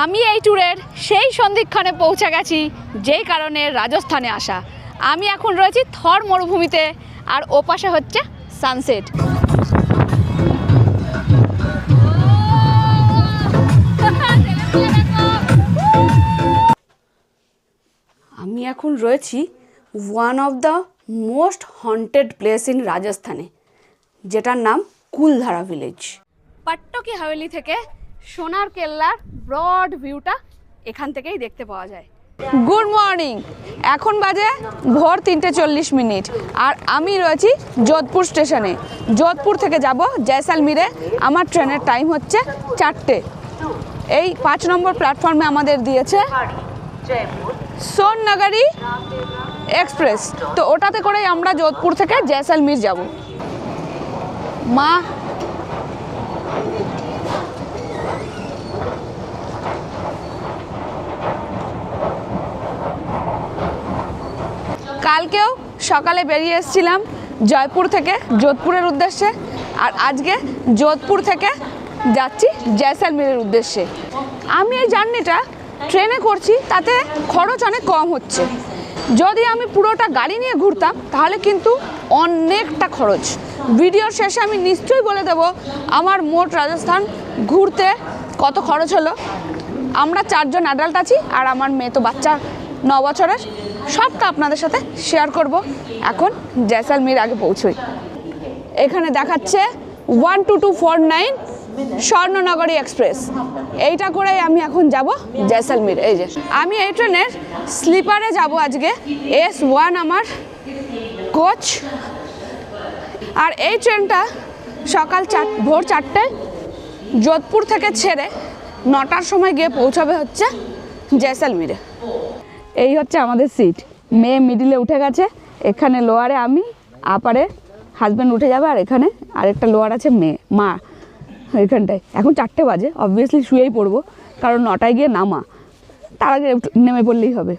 আমি এই ট্যুরের সেই সন্ধিক্ষণে পৌঁছে গেছি যেই কারণে রাজস্থানে আসা। আমি এখন রয়েছি থর মরুভূমিতে, আর ওপাশে হচ্ছে সানসেট। আমি এখন রয়েছি one of the most haunted place in রাজস্থানে, যেটার নাম কুলধারা ভিলেজ। পাট্টকি হাভেলি থেকে সোনার কেল্লার ব্রড ভিউটা এখান থেকেই দেখতে পাওয়া যায়। গুড মর্নিং, এখন বাজে ভোর 3:40, আর আমি রয়েছি যোধপুর স্টেশনে। যোধপুর থেকে যাব জয়সালমীরে। আমার ট্রেনের টাইম হচ্ছে 4টে। এই 5 নম্বর প্ল্যাটফর্মে আমাদের দিয়েছে সোননগরী এক্সপ্রেস, তো ওটাতে করেই আমরা যোধপুর থেকে জয়সালমীর যাব। মা কালকেও সকালে বেরিয়ে এসেছিলাম জয়পুর থেকে যোধপুরের উদ্দেশ্যে, আর আজকে যোধপুর থেকে যাচ্ছি জয়সালমীরের উদ্দেশ্যে। আমি এই জার্নিটা ট্রেনে করছি, তাতে খরচ অনেক কম হচ্ছে। যদি আমি পুরোটা গাড়ি নিয়ে ঘুরতাম তাহলে কিন্তু অনেকটা খরচ। ভিডিওর শেষে আমি নিশ্চয়ই বলে দেব আমার মোট রাজস্থান ঘুরতে কত খরচ হলো। আমরা 4 জন অ্যাডাল্ট আছি, আর আমার মেয়ে তো বাচ্চা 9 বছরের। সবটা আপনাদের সাথে শেয়ার করব। এখন জয়সালমীর আগে পৌঁছই। এখানে দেখাচ্ছে 12249 স্বর্ণনগরী এক্সপ্রেস। এইটা করেই আমি এখন যাব জয়সালমীর। এই যে আমি এই ট্রেনের স্লিপারে যাব আজকে, S1 আমার কোচ। আর এই ট্রেনটা সকাল ভোর 4টায় যোধপুর থেকে ছেড়ে 9টার সময় গিয়ে পৌঁছাবে হচ্ছে জয়সালমীরে। এই হচ্ছে আমাদের সিট। মেয়ে মিডিলে উঠে গেছে, এখানে লোয়ারে আমি, আপারে হাজব্যান্ড উঠে যাবে, আর এখানে আরেকটা লোয়ার আছে মা এখানটায়। এখন 4টে বাজে, অবভিয়াসলি শুয়েই পড়বো, কারণ 9টায় গিয়ে নামা, তার আগে নেমে পড়লেই হবে।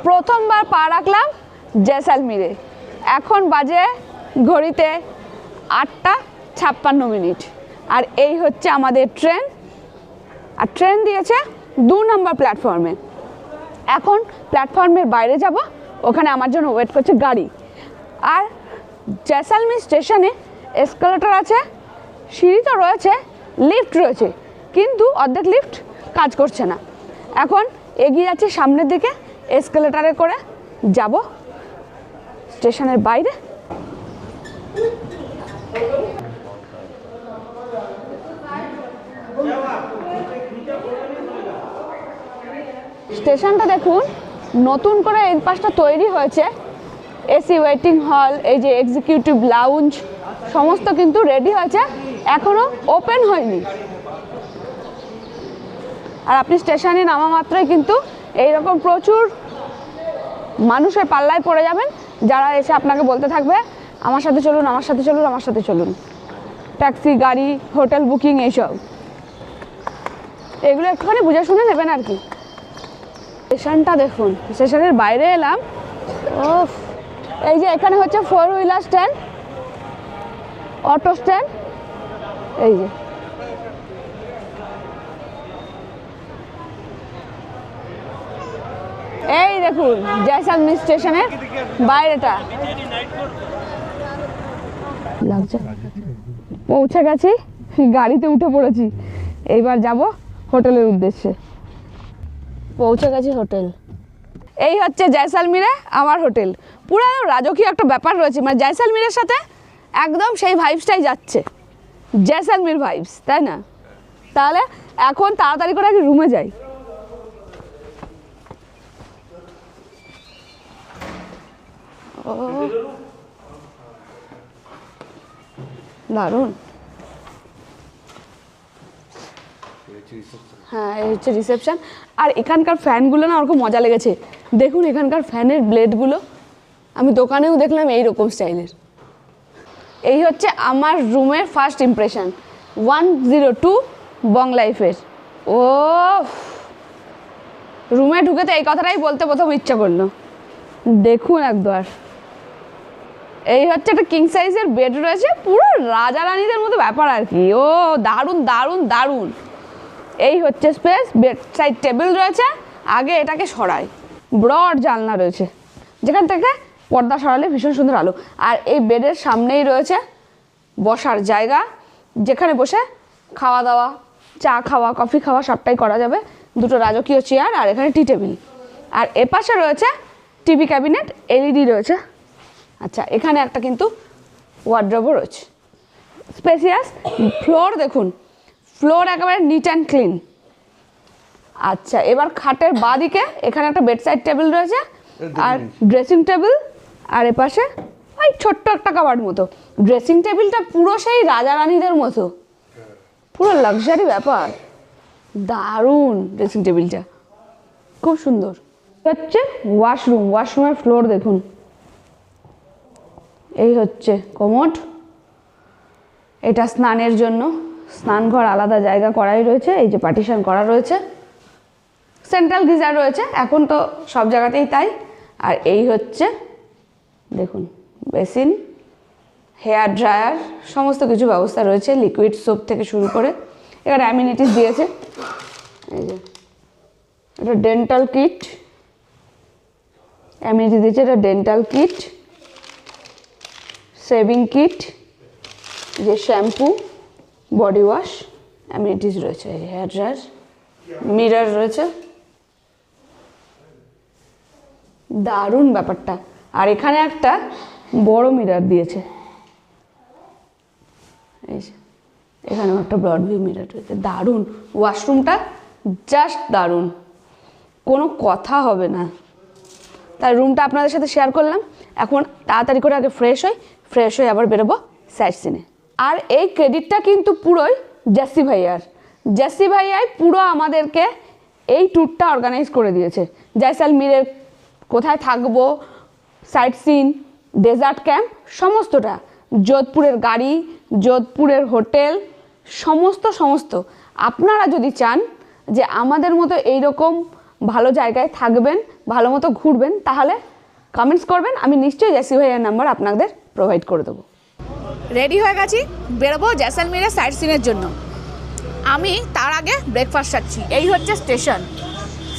প্রথমবার পা রাখলাম জয়সালমীরে। এখন বাজে ঘড়িতে 8:56, আর এই হচ্ছে আমাদের ট্রেন। আর ট্রেন দিয়েছে 2 নম্বর প্ল্যাটফর্মে। এখন প্ল্যাটফর্মের বাইরে যাব, ওখানে আমার জন্য ওয়েট করছে গাড়ি। আর জয়সালমীর স্টেশনে এসকালেটর আছে, সিঁড়ি তো রয়েছে, লিফট রয়েছে, কিন্তু অর্ধেক লিফট কাজ করছে না। এখন এগিয়ে যাচ্ছি সামনের দিকে, এসকালেটারে করে যাব স্টেশনের বাইরে। স্টেশনটা দেখুন, নতুন করে এই পাশটা তৈরি হয়েছে। এসি ওয়েটিং হল, এই যে এক্সিকিউটিভ লাউঞ্জ, সমস্ত কিন্তু রেডি হয়েছে, এখনো ওপেন হয়নি। আর আপনি স্টেশনে নামা মাত্রই কিন্তু এইরকম প্রচুর মানুষের পাল্লায় পড়ে যাবেন, যারা এসে আপনাকে বলতে থাকবে আমার সাথে চলুন, আমার সাথে চলুন, আমার সাথে চলুন। ট্যাক্সি, গাড়ি, হোটেল বুকিং, এইসব, এগুলো একটুখানি বুঝে শুনে নেবেন আর কি। স্টেশনটা দেখুন, স্টেশনের বাইরে এলাম। ও, এই যে এখানে হচ্ছে 4 হুইলার স্ট্যান্ড, অটো স্ট্যান্ড। এই যে এই দেখুন জয়সালমীর স্টেশনের বাইরেটা লাগছে। পৌঁছে গেছি, গাড়িতে উঠে পড়েছি। এইবার যাব হোটেলের উদ্দেশ্যে। পৌঁছে গেছি হোটেল। এই হচ্ছে জয়সালমীরে আমার হোটেল। পুরো রাজকীয় একটা ব্যাপার রয়েছে, মানে জয়সালমীরের সাথে একদম সেই ভাইবসটাই যাচ্ছে, জয়সালমীর ভাইবস, তাই না? তাহলে এখন তাড়াতাড়ি করে আগে রুমে যাই। ও দারুণ। হ্যাঁ, এই হচ্ছে রিসেপশন। আর এখানকার ফ্যানগুলো না ওরকম মজা লেগেছে। দেখুন এখানকার ফ্যানের ব্লেডগুলো, আমি দোকানেও দেখলাম এইরকম স্টাইলের। এই হচ্ছে আমার রুমের ফার্স্ট ইমপ্রেশন 102 বং লাইফের। ও রুমে ঢুকে তো এই কথাটাই বলতে প্রথম ইচ্ছা করলো। দেখুন একবার, এই হচ্ছে একটা কিং সাইজের বেড রয়েছে, পুরো রাজা রানীদের মতো ব্যাপার আর কি। ও দারুণ দারুণ দারুণ। এই হচ্ছে স্পেস, বেড সাইড টেবিল রয়েছে, আগে এটাকে সরাই। ব্রড জানলা রয়েছে যেখান থেকে পর্দা সরালে ভীষণ সুন্দর আলো। আর এই বেডের সামনেই রয়েছে বসার জায়গা, যেখানে বসে খাওয়া দাওয়া, চা খাওয়া, কফি খাওয়া সবটাই করা যাবে। দুটো রাজকীয় চেয়ার আর এখানে টি টেবিল। আর এপাশে রয়েছে টিভি ক্যাবিনেট, এলইডি রয়েছে। আচ্ছা, এখানে একটা কিন্তু ওয়ার্ড্রোবও রয়েছে, স্পেসিয়াস। ফ্লোর দেখুন, ফ্লোর একেবারে নিট অ্যান্ড ক্লিন। আচ্ছা, এবার খাটের বাঁদিকে এখানে একটা বেডসাইড টেবিল রয়েছে আর ড্রেসিং টেবিল, আর এপাশে ওই ছোট্ট একটা কাবার্ড মতো। ড্রেসিং টেবিলটা পুরো সেই রাজা রানীদের মতো, পুরো লাক্সারি ব্যাপার। দারুণ ড্রেসিং টেবিলটা, খুব সুন্দর। হচ্ছে ওয়াশরুম, ওয়াশরুমের ফ্লোর দেখুন। এই হচ্ছে কমোড, এটা স্নানের জন্য, স্নানঘর আলাদা জায়গা করাই রয়েছে। এই যে পার্টিশন করা রয়েছে, সেন্ট্রাল গিজার রয়েছে, এখন তো সব জায়গাতেই তাই। আর এই হচ্ছে দেখুন বেসিন, হেয়ার ড্রায়ার, সমস্ত কিছু ব্যবস্থা রয়েছে, লিকুইড সোপ থেকে শুরু করে। এখানে অ্যামিনিটিস দিয়েছে, এই যে এটা ডেন্টাল কিট, অ্যামিনিটি দিয়েছে, এটা ডেন্টাল কিট, শেভিং কিট, যে শ্যাম্পু, বডি ওয়াশ, অ্যামিনিটিস রয়েছে, হেয়ার ড্রায়ার, মিরর রয়েছে। দারুণ ব্যাপারটা। আর এখানে একটা বড় মিরর দিয়েছে, এই যে এখানেও একটা ব্রড ভিউ মিরর রয়েছে। দারুণ ওয়াশরুমটা, জাস্ট দারুণ, কোনো কথা হবে না। তাই রুমটা আপনাদের সাথে শেয়ার করলাম। এখন তাড়াতাড়ি করে আগে ফ্রেশ হয়ে আবার বেরোবো সাইট সিনে। আর এই ক্রেডিটটা কিন্তু পুরোই জেসি ভাইয়ার। জেসি ভাইয়াই পুরো আমাদেরকে এই ট্যুরটা অর্গানাইজ করে দিয়েছে। জয়সালমীরে কোথায় থাকবো, সাইট সিন, ডেজার্ট ক্যাম্প, সমস্তটা, যোধপুরের গাড়ি, যোধপুরের হোটেল, সমস্ত। আপনারা যদি চান যে আমাদের মতো এইরকম ভালো জায়গায় থাকবেন, ভালো মতো ঘুরবেন, তাহলে কমেন্টস করবেন, আমি নিশ্চয়ই জেসি ভাইয়ার নাম্বার আপনাদের প্রোভাইড করে দেবো। রেডি হয়ে গেছি, বেরোবো জয়সালমীরের সাইট সিনের জন্য। আমি তার আগে ব্রেকফাস্ট খাচ্ছি। এই হচ্ছে স্টেশন,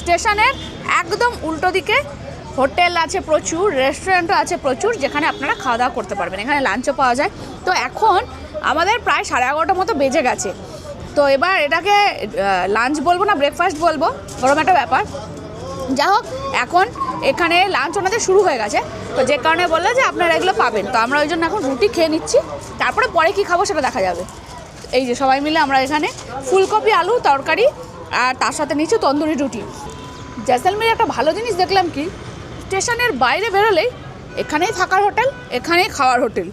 স্টেশনের একদম উল্টো দিকে হোটেল আছে প্রচুর, রেস্টুরেন্টও আছে প্রচুর, যেখানে আপনারা খাওয়া দাওয়া করতে পারবেন। এখানে লাঞ্চও পাওয়া যায়। তো এখন আমাদের প্রায় 11:30 মতো বেজে গেছে। তো এবার এটাকে লাঞ্চ বলবো না ব্রেকফাস্ট বলবো, ওরকম একটা ব্যাপার। যা হোক, এখন এখানে লাঞ্চ ওনাদের শুরু হয়ে গেছে, তো যে কারণে বললো যে আপনারা এগুলো পাবেন। তো আমরা ওই জন্য এখন রুটি খেয়ে নিচ্ছি, তারপরে পরে কী খাবো সেটা দেখা যাবে। এই যে সবাই মিলে আমরা এখানে ফুলকপি আলু তরকারি আর তার সাথে নিচ্ছি তন্দুরি রুটি। জয়সালমীরে একটা ভালো জিনিস দেখলাম কি, স্টেশনের বাইরে বেরোলেই এখানেই থাকার হোটেল, এখানেই খাওয়ার হোটেল,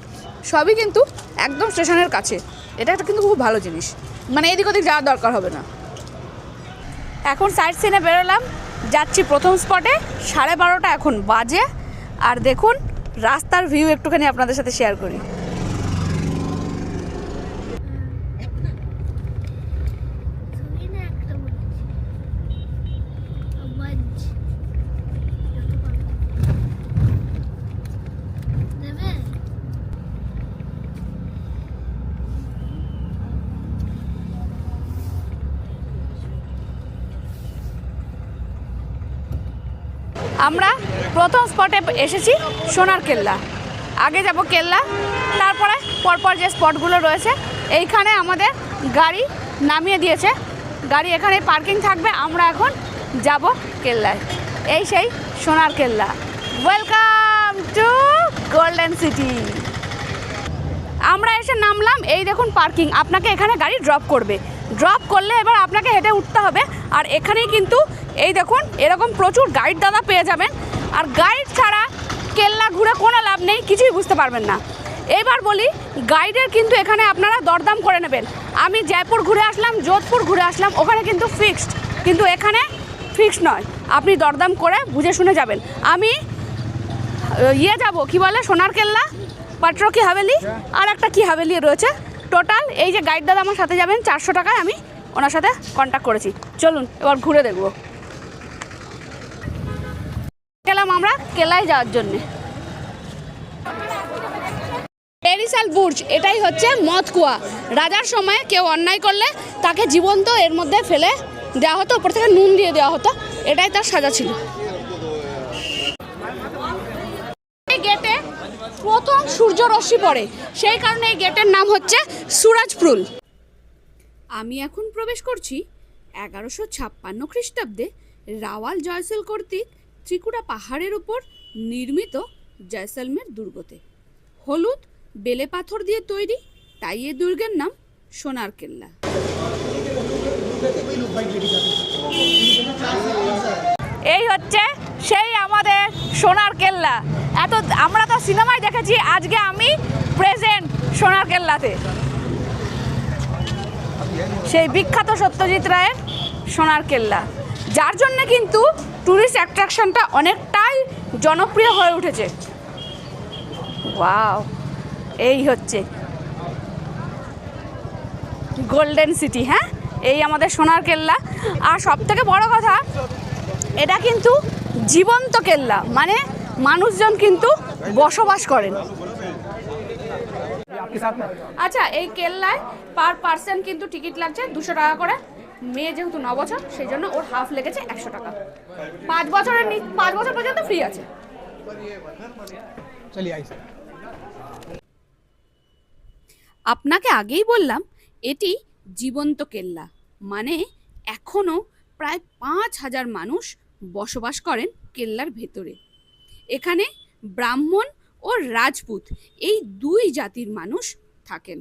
সবই কিন্তু একদম স্টেশনের কাছে। এটা একটা কিন্তু খুব ভালো জিনিস, মানে এদিক ওদিক যাওয়ার দরকার হবে না। এখন সাইট সিনে বেরোলাম, যাচ্ছি প্রথম স্পটে। 12:30 এখন বাজে। আর দেখুন রাস্তার ভিউ একটুখানি আপনাদের সাথে শেয়ার করি। আমরা প্রথম স্পটে এসেছি সোনার কেল্লা। আগে যাব কেল্লা, তারপরে পরপর যে স্পটগুলো রয়েছে এইখানে আমাদের গাড়ি নামিয়ে দিয়েছে। গাড়ি এখানে পার্কিং থাকবে। আমরা এখন যাব কেল্লায়। এই সেই সোনার কেল্লা। Welcome to golden city. আমরা এসে নামলাম, এই দেখুন পার্কিং। আপনাকে এখানে গাড়ি ড্রপ করবে, ড্রপ করলে এবার আপনাকে হেঁটে উঠতে হবে। আর এখানেই কিন্তু এই দেখুন এরকম প্রচুর গাইড দাদা পেয়ে যাবেন। আর গাইড ছাড়া কেল্লা ঘুরে কোনো লাভ নেই, কিছুই বুঝতে পারবেন না। এবার বলি, গাইডের কিন্তু এখানে আপনারা দরদাম করে নেবেন। আমি জয়পুর ঘুরে আসলাম, যোধপুর ঘুরে আসলাম, ওখানে কিন্তু ফিক্সড, কিন্তু এখানে ফিক্সড নয়, আপনি দরদাম করে বুঝে শুনে যাবেন। আমি যাব কি বলে সোনার কেল্লা, পাট্রো কি হাভেলি, আর একটা কি হাভেলি রয়েছে। টোটাল এই যে গাইড দাদা আমার সাথে যাবেন 400 টাকায় আমি ওনার সাথে কন্ট্যাক্ট করেছি। চলুন এবার ঘুরে দেখব। গেলাম আমরা কেল্লায় যাওয়ার জন্যে। পেরিসাল বুর্জ, এটাই হচ্ছে মদ কুয়া। রাজার সময় কেউ অন্যায় করলে তাকে জীবন্ত এর মধ্যে ফেলে দেওয়া হতো, ওপর থেকে নুন দিয়ে দেওয়া হতো, এটাই তার সাজা ছিল। এই গেটে প্রথম সূর্য রশ্মি পড়ে, সেই কারণে এই গেটের নাম হচ্ছে সুরাজপুল। আমি এখন প্রবেশ করছি 1156 খ্রিস্টাব্দে রাওয়াল জয়সেল কর্তৃক ত্রিকুটা পাহাড়ের উপর নির্মিত জয়সলমের দুর্গতে। হলুদ বেলে পাথর দিয়ে তৈরি, তাই এই দুর্গের নাম সোনার কেল্লা। এই হচ্ছে সেই আমাদের সোনার কেল্লা। আমরা তো সিনেমায় দেখেছি, আজকে আমি প্রেজেন্ট সোনার কেল্লাতে। সেই বিখ্যাত সত্যজিৎ রায়ের সোনার কেল্লা, যার জন্য কিন্তু ট্যুরিস্ট অ্যাট্রাকশনটা অনেকটাই জনপ্রিয় হয়ে উঠেছে। ওয়াও, এই হচ্ছে গোল্ডেন সিটি। হ্যাঁ, এই আমাদের সোনার কেল্লা। আর সবথেকে বড় কথা, এটা কিন্তু জীবন্ত কেল্লা, মানে মানুষজন কিন্তু বসবাস করেন। আচ্ছা, এই কেল্লায় পার পার্সন কিন্তু টিকিট লাগছে 200 টাকা করে। মেয়ে যেহেতু 9 বছর, সেই জন্য ওর হাফ লেগেছে 100 টাকা। 5 বছর পর্যন্ত ফ্রি আছে। আপনাকে আগেই বললাম এটি জীবন্ত কেল্লা, মানে এখনও প্রায় 5000 মানুষ বসবাস করেন কেল্লার ভেতরে। এখানে ব্রাহ্মণ ও রাজপুত এই দুই জাতির মানুষ থাকেন।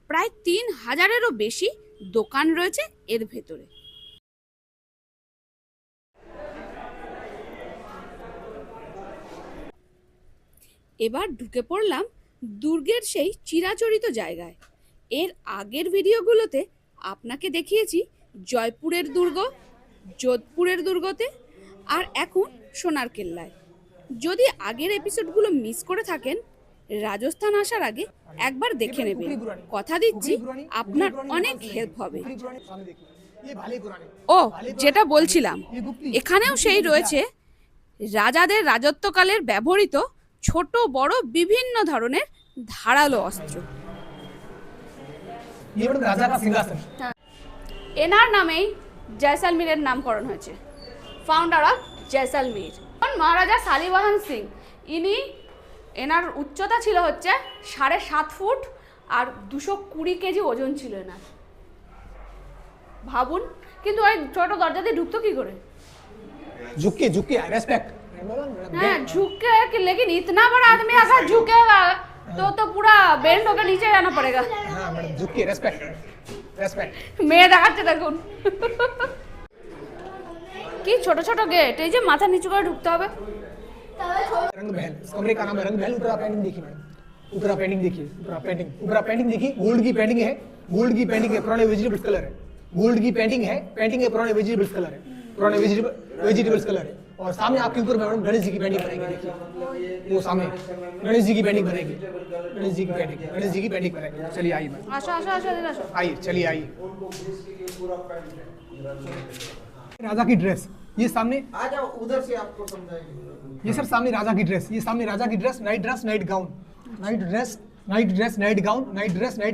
প্রায় 3000-এরও বেশি দোকান রয়েছে এর ভেতরে। এবার ঢুকে পড়লাম দুর্গের সেই চিরাচরিত জায়গায়। এর আগের ভিডিওগুলোতে আপনাকে দেখিয়েছি জয়পুরের দুর্গ, যোধপুরের দুর্গতে, আর এখন সোনার কেল্লায়। যদি আগের এপিসোডগুলো মিস করে থাকেন, রাজস্থান আসার আগে একবার দেখে নেবেন। কথা দিচ্ছি আপনার অনেক হেল্প হবে। ও, যেটা বলছিলাম, এখানেও সেই রয়েছে রাজাদের রাজত্বকালের ব্যবহৃত ছোট বড় বিভিন্ন ধরনের ধারালো অস্ত্র। এনার নামেই জয়সলমীরের নামকরণ হয়েছে, ফাউন্ডার অফ জয়সলমীর মহারাজা শালিবাহন সিং। এনার উচ্চতা ছিল হচ্ছে 7.5 ফুট আর 220 কেজি ওজন ছিল এনার। ভাবুন, কিন্তু ওই ছোট দরজা দিয়ে ঢুকতো কি করে? झुके रेस्पेक्ट। हाँ, झुके, लेकिन इतना बड़ा आदमी अगर झुकेगा तो पूरा बेंड होकर नीचे जाना पड़ेगा। हाँ मैडम, झुके रेस्पेक्ट। মেয়ে দেখাচ্ছে দেখুন। কি ছোট ছোট গেট, এই যে মাথা নিচু করে ঢুকতে হবে। रंग महल, इस कमरे का नाम है रंग महल। ऊपर पेंटिंग देखिए मैडम, ऊपर पेंटिंग देखिए, ऊपर पेंटिंग देखिए। गोल्ड की पेंटिंग है, पुराने वेजिटेबल्स कलर है। गोल्ड की पेंटिंग है पुराने वेजिटेबल्स कलर है, पुराने वेजिटेबल्स कलर है। और सामने आपके ऊपर मैडम गणेश जी की पेंटिंग बनाएगी। देखिए वो सामने गणेश जी की पेंटिंग बनाएगी, गणेश जी की पेंटिंग बनाएगी। चलिए आइए मैडम, आइए, चलिए आइए। राजा की ड्रेस, ये सामने आ जाओ, उधर से आपको समझाएंगे। ये सर सामने राजा की dress, night dress night gown, night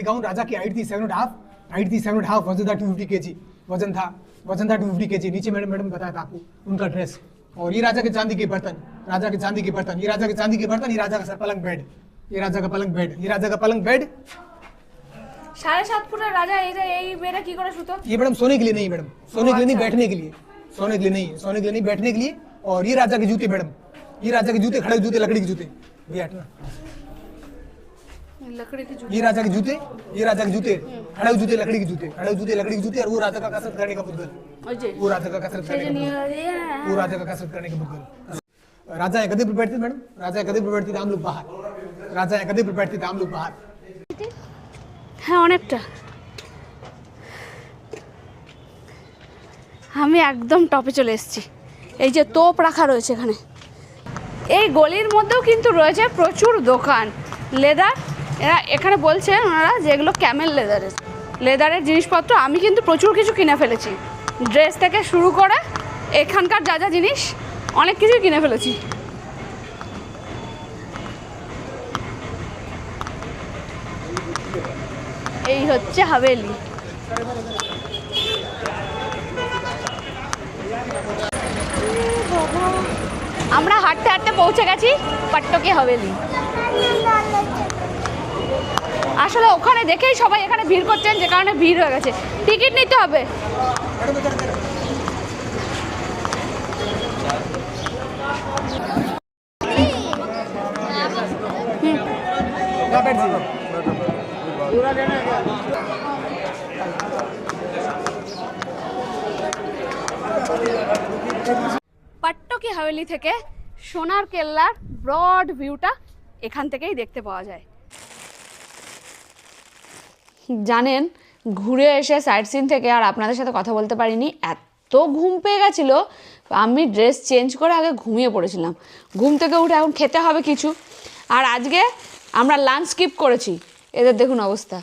gown. राजा की हाइट थी 7.5, वजन था 250 केजी, वजन था 250 केजी। नीचे मैडम बताया था आपको उनका ड्रेस। और ये राजा के चांदी के बर्तन, ये राजा के चांदी के बर्तन। ये राजा का सर पलंग बेड, ये राजा का पलंग बेड। 7.5 ফুটের রাজা এই বেডে কি করে শুতো? ये मैडम सोने के लिए नहीं, मैडम सोने के लिए नहीं, बैठने के लिए। सोने के लिए नहीं, बैठने के लिए। और ये राजा के जूते मैडम, ये राजा के जूते, खड़े जूते, लकड़ी के जूते। ये हटना, लकड़ी के जूते, ये राजा के जूते, खड़े जूते, लकड़ी के जूते। और वो राजा का कसरत करने का बुद्गल, वो राजा का कसरत करने का बुद्गल। राजा गद्दे पर बैठते मैडम, हम लोग बाहर। হ্যাঁ, অনেকটা। আমি একদম টপে চলে এসেছি। এই যে তোপ রাখা রয়েছে এখানে। এই গলির মধ্যেও কিন্তু রয়েছে প্রচুর দোকান লেদার। এরা এখানে বলছেন ওনারা যে এগুলো ক্যামেল লেদারের। লেদারের জিনিসপত্র আমি কিন্তু প্রচুর কিছু কিনে ফেলেছি, ড্রেস থেকে শুরু করে এখানকার যা যা জিনিস অনেক কিছুই কিনে ফেলেছি। এই হচ্ছে হাভেলি। আমরা হাঁটতে হাঁটতে পৌঁছে গেছি পট্টকি হাভেলি। আসলে ওখানে দেখেই সবাই এখানে ভিড় করছেন, যে কারণে ভিড় হয়ে গেছে। টিকিট নিতে হবে। পট্টকি হাভেলি থেকে সোনার কেল্লার ব্রড ভিউটা এখান থেকেই দেখতে পাওয়া যায়। জানেন, ঘুরে এসে সাইট সিন থেকে আর আপনাদের সাথে কথা বলতে পারিনি, এত ঘুম পেয়ে গেছিলো। আমি ড্রেস চেঞ্জ করে আগে ঘুমিয়ে পড়েছিলাম। ঘুম থেকে উঠে এখন খেতে হবে কিছু। আর আজকে আমরা লাঞ্চ স্কিপ করেছি। এদের দেখুন অবস্থা,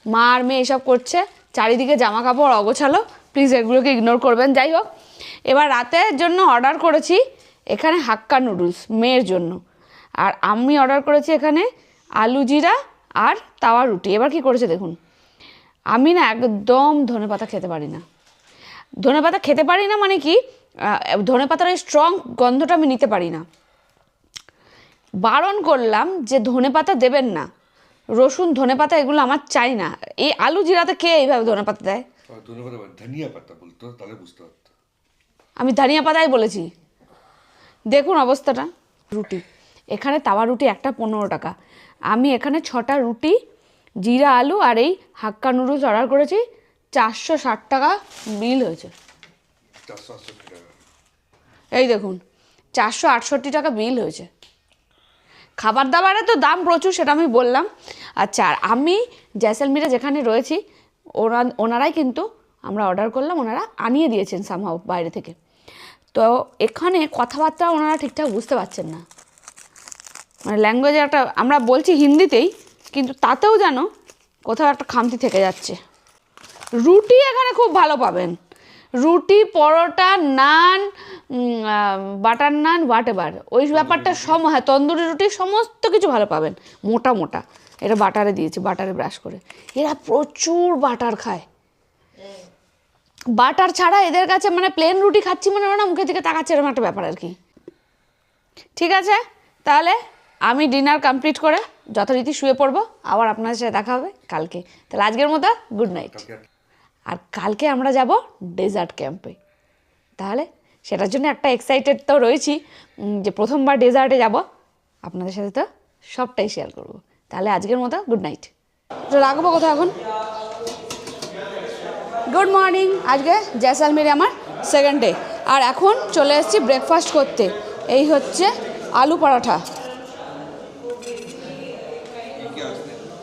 মা আর মেয়ে এসব করছে, চারিদিকে জামা কাপড় অগোছালো, প্লিজ এগুলোকে ইগনোর করবেন। যাই হোক, এবার রাতের জন্য অর্ডার করেছি এখানে হাক্কা নুডলস মেয়ের জন্য, আর আমি অর্ডার করেছি এখানে আলু জিরা আর তাওয়া রুটি। এবার কি করেছে দেখুন, আমি না একদম ধনেপাতা খেতে পারি না। ধনেপাতা খেতে পারি না মানে কি, ধনেপাতার এই স্ট্রং গন্ধটা আমি নিতে পারি না। বারণ করলাম যে ধনেপাতা দেবেন না, রসুন ধনেপাতা এগুলো আমার চাই না। এই আলু জিরাতে কে এইভাবে ধনেপাতা দেয়? ধনিয়া পাতা বলতো, তাহলে বুঝতে পারতো। আমি ধনিয়া পাতাই বলেছি। দেখুন অবস্থাটা। রুটি এখানে তাওয়া রুটি একটা 15 টাকা। আমি এখানে 6টা রুটি, জিরা আলু আর এই হাক্কা নুডলস অর্ডার করেছি, 460 টাকা বিল হয়েছে। 468 টাকা। এই দেখুন 468 টাকা বিল হয়েছে। খাবার দাবারের তো দাম প্রচুর, সেটা আমি বললাম। আচ্ছা, আর আমি জয়সলমীরে যেখানে রয়েছি ওনারাই কিন্তু, আমরা অর্ডার করলাম, ওনারা আনিয়ে দিয়েছেন সামহাও বাইরে থেকে। তো এখানে কথাবার্তা ওনারা ঠিকঠাক বুঝতে পারছেন না, মানে ল্যাঙ্গুয়েজে একটা, আমরা বলছি হিন্দিতেই, কিন্তু তাতেও যেন কোথাও একটা খামতি থেকে যাচ্ছে। রুটি এখানে খুব ভালো পাবেন, রুটি, পরোটা, নান, বাটার নান, হোয়াট এভার, ওই ব্যাপারটা সব, হ্যাঁ তন্দুরি রুটি, সমস্ত কিছু ভালো পাবেন। মোটা মোটা, এটা বাটারে দিয়েছে, বাটারে ব্রাশ করে। এরা প্রচুর বাটার খায়। বাটার ছাড়া এদের কাছে মানে প্লেন রুটি খাচ্ছি মানে ওরা মুখের দিকে তাকাচ্ছে, এরকম একটা ব্যাপার আর কি। ঠিক আছে, তাহলে আমি ডিনার কমপ্লিট করে যথারীতি শুয়ে পড়বো। আবার আপনাদের সাথে দেখা হবে কালকে। তাহলে আজকের মতো গুড নাইট। আর কালকে আমরা যাব ডেজার্ট ক্যাম্পে। তাহলে সেটার জন্য একটা এক্সাইটেড তো রয়েছি, যে প্রথমবার ডেজার্টে যাব, আপনাদের সাথে তো সবটাই শেয়ার করব। তাহলে আজকের মতো গুড নাইট। রাখবো কোথাও এখন। Good morning. আজকে জয়সলমীরে আমার সেকেন্ড ডে, আর এখন চলে এসেছি ব্রেকফাস্ট করতে। এই হচ্ছে আলু পরোটা,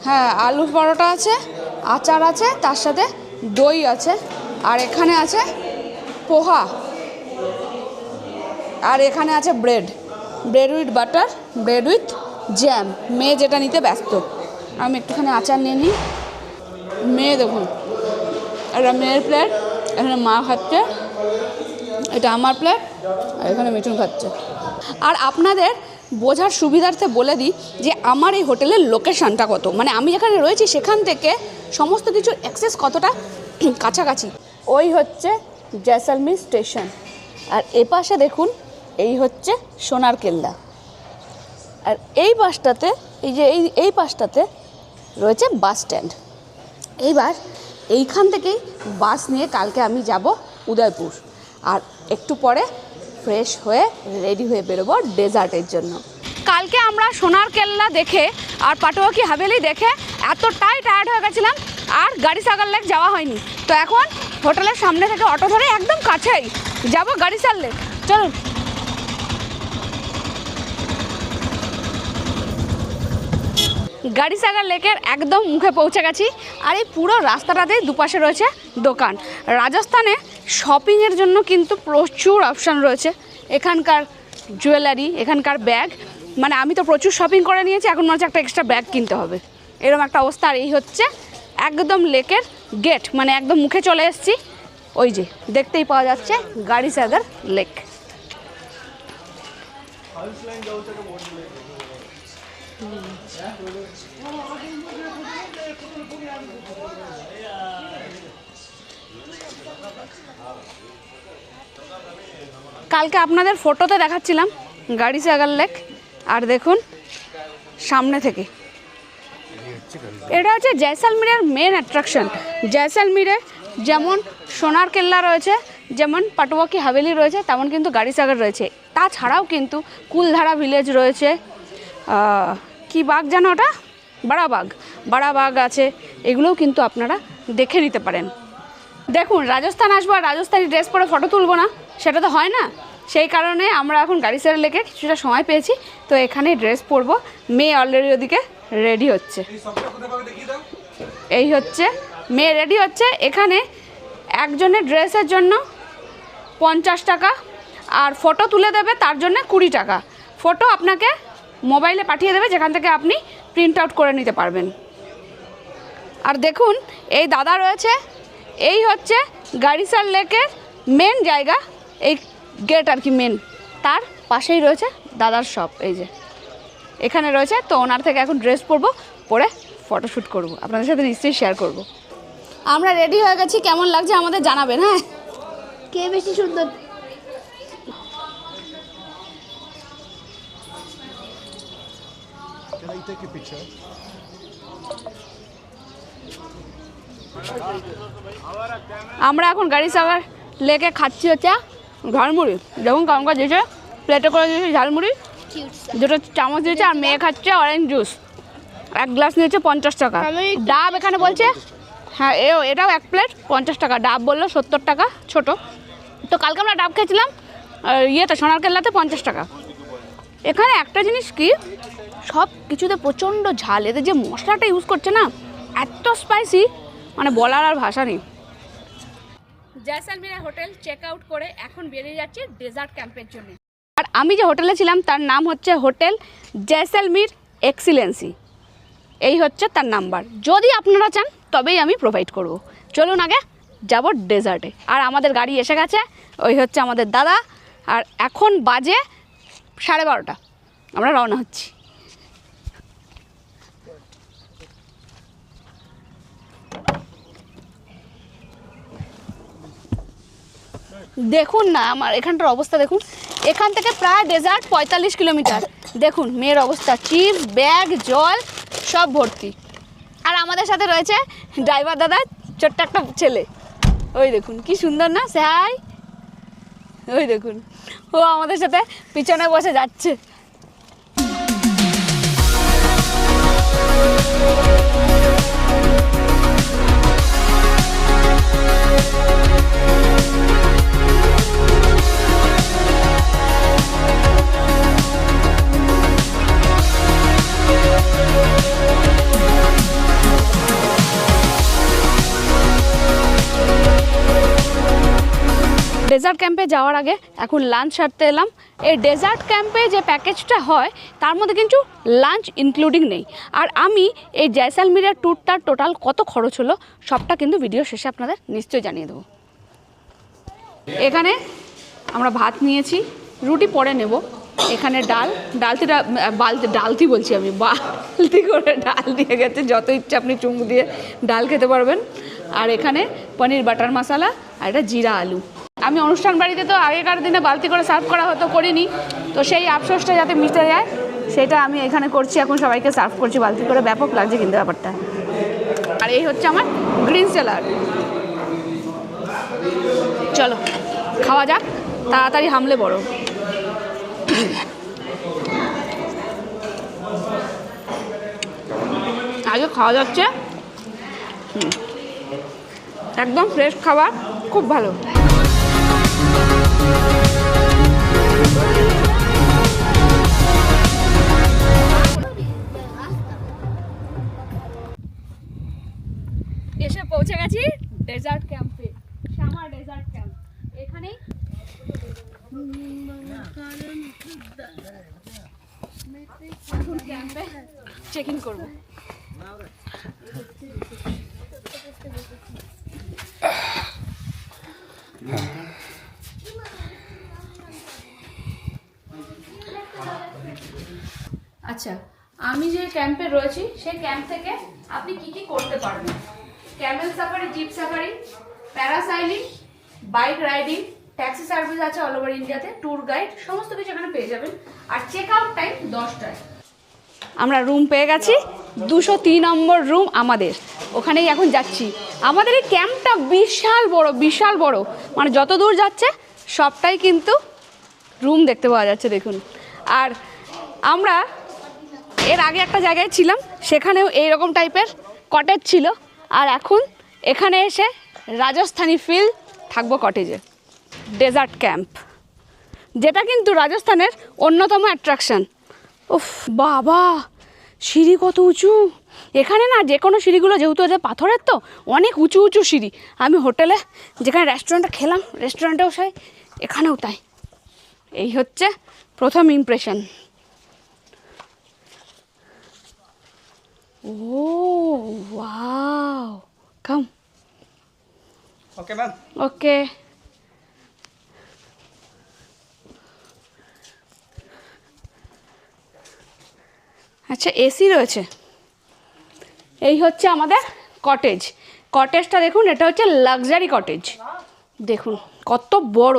হ্যাঁ আলু পরোটা আছে, আচার আছে, তার সাথে দই আছে, আর এখানে আছে পোহা, আর এখানে আছে bread with butter, bread with jam. মেয়ে যেটা নিতে ব্যস্ত, আমি একটুখানি আচার নিয়ে নিই। মেয়ে দেখুন, এটা মেয়ের প্লেট, এখানে মা খাচ্ছে, এটা আমার প্লেট, আর এখানে মিঠুন খাচ্ছে। আর আপনাদের বোঝার সুবিধার্থে বলে দিই যে আমার এই হোটেলের লোকেশানটা কত, মানে আমি যেখানে রয়েছি সেখান থেকে সমস্ত কিছু অ্যাক্সেস কতটা কাছাকাছি। ওই হচ্ছে জয়সলমীর স্টেশন, আর এ পাশে দেখুন এই হচ্ছে সোনার কেল্লা, আর এই পাশটাতে, এই যে এই পাশটাতে রয়েছে বাস স্ট্যান্ড। এইবার এইখান থেকেই বাস নিয়ে কালকে আমি যাব উদয়পুর, আর একটু পরে ফ্রেশ হয়ে রেডি হয়ে বেরোবো ডেজার্টের জন্য। কালকে আমরা সোনার কেল্লা দেখে আর পটুয়াকি হাভেলি দেখে এতটাই টায়ার্ড হয়ে গেছিলাম, আর গাড়ি সাগর লেক যাওয়া হয়নি। তো এখন হোটেলের সামনে থেকে অটো ধরে একদম কাছেই যাব গাড়ি সাগর লেক। চলুন। গাড়ি সাগর লেকের একদম মুখে পৌঁছে গেছি, আর এই পুরো রাস্তাটাতেই দুপাশে রয়েছে দোকান। রাজস্থানে শপিংয়ের জন্য কিন্তু প্রচুর অপশান রয়েছে। এখানকার জুয়েলারি, এখানকার ব্যাগ, মানে আমি তো প্রচুর শপিং করে নিয়েছি, এখন মনে হচ্ছে একটা এক্সট্রা ব্যাগ কিনতে হবে, এরকম একটা অবস্থা। আর এই হচ্ছে একদম লেকের গেট, মানে একদম মুখে চলে এসেছি। ওই যে দেখতেই পাওয়া যাচ্ছে গাড়ি সাগর লেক। কালকে আপনাদের ফটোতে দেখাচ্ছিলাম গাড়ি সাগর লেক, আর দেখুন সামনে থেকে এটা হচ্ছে জয়সালমীরের মেন অ্যাট্রাকশন। জয়সালমীরে যেমন সোনার কেল্লা রয়েছে, যেমন পাটুয়া কি হাভেলি রয়েছে, তেমন কিন্তু গাড়ি সাগর রয়েছে। তাছাড়াও কিন্তু কুলধারা ভিলেজ রয়েছে, কি বাগ যেন ওটা, বাড়া বাগ আছে, এগুলোও কিন্তু আপনারা দেখে নিতে পারেন। দেখুন রাজস্থান আসবো আর রাজস্থানি ড্রেস পরে ফটো তুলবো না, সেটা তো হয় না। সেই কারণে আমরা এখন গাড়ি সাগর লেকে কিছুটা সময় পেয়েছি, তো এখানে ড্রেস পরবো। মেয়ে অলরেডি ওদিকে রেডি হচ্ছে, এই হচ্ছে মেয়ে রেডি হচ্ছে। এখানে একজনের ড্রেসের জন্য 50 টাকা, আর ফটো তুলে দেবে তার জন্য 20 টাকা। ফটো আপনাকে মোবাইলে পাঠিয়ে দেবে, যেখান থেকে আপনি প্রিন্ট আউট করে নিতে পারবেন। আর দেখুন এই দাদা রয়েছে, এই হচ্ছে গাড়ি সাগর লেকের মেন জায়গা, এই গেট আর কি মেন, তার পাশেই রয়েছে দাদার শপ। এই যে এখানে রয়েছে, তো ওনার থেকে এখন ড্রেস পরবো, পরে ফটোশ্যুট করব, আপনাদের সাথে নিশ্চয়ই শেয়ার করব। আমরা রেডি হয়ে গেছি, কেমন লাগছে আমাদের জানাবেন। হ্যাঁ, কে বেশি সুন্দর। Can I take a picture? আমরা এখন গাড়ি সাগর লেকে খাচ্ছি হচ্ছে ঝালমুড়ি। যেমন কামকা দিয়েছে প্লেটে করে দিয়েছে ঝালমুড়ি, দুটো চামচ দিয়েছে, আর মেয়ে খাচ্ছে অরেঞ্জ জুস। 1 গ্লাস নিয়েছে 50 টাকা। ডাব এখানে বলছে, হ্যাঁ এটাও 1 প্লেট 50 টাকা। ডাব বললো 70 টাকা ছোট। তো কালকে আমরা ডাব খেয়েছিলাম ইয়েতে সোনার কেল্লাতে 50 টাকা। এখানে একটা জিনিস কি, সব কিছুতে প্রচণ্ড ঝাল, এদের যে মশলাটা ইউজ করছে না এত স্পাইসি, মানে বলার আর ভাষা নেই। জয়সালমীর হোটেল চেক আউট করে এখন বেরিয়ে যাচ্ছি ডেজার্ট ক্যাম্পের জন্য। আর আমি যে হোটেলে ছিলাম তার নাম হচ্ছে হোটেল জয়সালমীর এক্সিলেন্সি, এই হচ্ছে তার নাম্বার। যদি আপনারা চান তবেই আমি প্রোভাইড করব। চলুন আগে যাব ডেজার্টে। আর আমাদের গাড়ি এসে গেছে, ওই হচ্ছে আমাদের দাদা। আর এখন বাজে 12:30, আমরা রওনা হচ্ছি। দেখুন না আমার এখানটার অবস্থা দেখুন, এখান থেকে প্রায় ডেজার্ট 45 কিলোমিটার। দেখুন মেয়ের অবস্থা, চিপস ব্যাগ জল সব ভর্তি। আর আমাদের সাথে রয়েছে ড্রাইভার দাদা, ছোট্ট একটা ছেলে, ওই দেখুন কি সুন্দর না, হাই। ওই দেখুন ও আমাদের সাথে পিছনে বসে যাচ্ছে। ডেজার্ট ক্যাম্পে যাওয়ার আগে এখন লাঞ্চ সারতে এলাম। এই ডেজার্ট ক্যাম্পে যে প্যাকেজটা হয় তার মধ্যে কিন্তু লাঞ্চ ইনক্লুডিং নেই। আর আমি এই জয়সালমীরের ট্যুরটার টোটাল কত খরচ হলো সবটা কিন্তু ভিডিও শেষে আপনাদের নিশ্চয়ই জানিয়ে দেবো। এখানে আমরা ভাত নিয়েছি, রুটি পরে নেব। এখানে ডালতি বলছি আমি, বালতি করে ডাল দিয়ে গেছে, যত ইচ্ছা আপনি চুমু দিয়ে ডাল খেতে পারবেন। আর এখানে পনির বাটার মশলা, আর এটা জিরা আলু। আমি অনুষ্ঠান বাড়িতে তো আগেকার দিনে বালতি করে সার্ভ করা হতো, করিনি, তো সেই আফসোসটা যাতে মিটে যায় সেটা আমি এখানে করছি। এখন সবাইকে সার্ভ করছি বালতি করে, ব্যাপক লাগছে কিন্তু ব্যাপারটা। আর এই হচ্ছে আমার গ্রিন স্যালাড। চলো খাওয়া যাক, তাড়াতাড়ি হামলে বড়। আগে খাওয়া যাচ্ছে, একদম ফ্রেশ খাবার, খুব ভালো। এসে পৌঁছে গেছি ডেজার্ট ক্যাম্পে, শ্যামা ডেজার্ট ক্যাম্প। এখানেই ক্যাম্পে চেক ইন করবো। আচ্ছা, আমি যে ক্যাম্পে রয়েছি সেই ক্যাম্প থেকে আপনি কি কি করতে পারবেন? Camel safari, zip safari, parasailing, bike riding, taxi service আছে অল ওভার ইন্ডিয়াতে, ট্যুর গাইড, সমস্ত কিছু এখানে পেয়ে যাবেন। আর চেক আউট টাইম 10টায়। আমরা রুম পেয়ে গেছি, 203 নম্বর রুম আমাদের, ওখানেই এখন যাচ্ছি। আমাদের এই ক্যাম্পটা বিশাল বড়, বিশাল বড়, মানে যত দূর যাচ্ছে সবটাই কিন্তু রুম দেখতে পাওয়া যাচ্ছে, দেখুন। আর আমরা এর আগে একটা জায়গায় ছিলাম, সেখানেও এইরকম টাইপের কটেজ ছিল, আর এখন এখানে এসে রাজস্থানি ফিল থাকবো কটেজে। ডেজার্ট ক্যাম্প, যেটা কিন্তু রাজস্থানের অন্যতম অ্যাট্রাকশন। উফ বাবা, সিঁড়ি কত উঁচু! এখানে না যে কোনো সিঁড়িগুলো যেহেতু আছে পাথরের, তো অনেক উঁচু উঁচু সিঁড়ি। আমি হোটেলে যেখানে রেস্টুরেন্টে খেলাম, রেস্টুরেন্টেও সেই, এখানেও তাই। এই হচ্ছে প্রথম impression. Oh wow, come. Okay ma'am. Okay. আচ্ছা, এসি রয়েছে। এই হচ্ছে আমাদের কটেজ। কটেজটা দেখুন, এটা হচ্ছে লাক্সারি কটেজ। দেখুন কত বড়,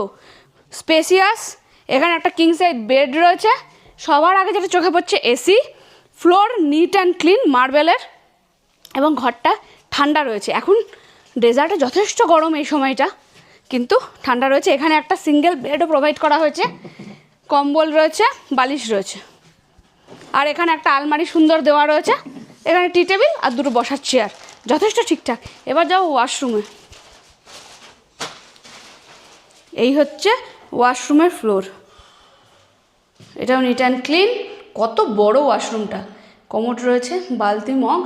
স্পেসিয়াস। এখানে একটা কিং সাইজ বেড রয়েছে। সবার আগে যেটা চোখে পড়ছে AC, floor neat and clean মার্বেলের, এবং ঘরটা ঠান্ডা রয়েছে। এখন ডেজার্টে যথেষ্ট গরম এই সময়টা, কিন্তু ঠান্ডা রয়েছে। এখানে একটা সিঙ্গেল বেডও প্রোভাইড করা হয়েছে, কম্বল রয়েছে, বালিশ রয়েছে। আর এখানে একটা আলমারি সুন্দর দেওয়া রয়েছে। এখানে টি টেবিল আর দুটো বসার চেয়ার, যথেষ্ট ঠিকঠাক। এবার যাও ওয়াশরুমে। এই হচ্ছে ওয়াশরুমের ফ্লোর, এটাও নিট অ্যান্ড ক্লিন। কত বড় ওয়াশরুমটা, কমোড রয়েছে, বালতি, মগ,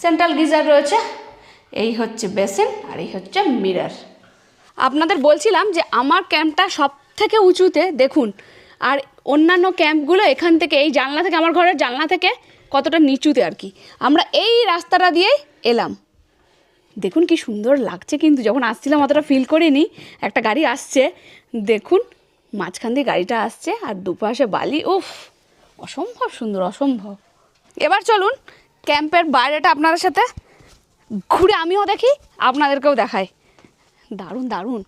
সেন্ট্রাল গিজার রয়েছে। এই হচ্ছে বেসিন, আর এই হচ্ছে মিরর। আপনাদের বলছিলাম যে আমার ক্যাম্পটা সব থেকে উঁচুতে, দেখুন। আর অন্যান্য ক্যাম্পগুলো এখান থেকে, এই জানলা থেকে, আমার ঘরের জানলা থেকে কতটা নিচুতে আর কি। আমরা এই রাস্তাটা দিয়েই এলাম। দেখুন কি সুন্দর লাগছে, কিন্তু যখন আসছিলাম অতটা ফিল করিনি। একটা গাড়ি আসছে, দেখুন মাঝখান দিয়ে গাড়িটা আসছে, আর দুপাশে বালি। উফ, অসম্ভব সুন্দর, অসম্ভব। এবার চলুন ক্যাম্পের বাইরেটা আপনাদের সাথে ঘুরে আমিও দেখি, আপনাদেরকেও দেখাই। দারুণ দারুণ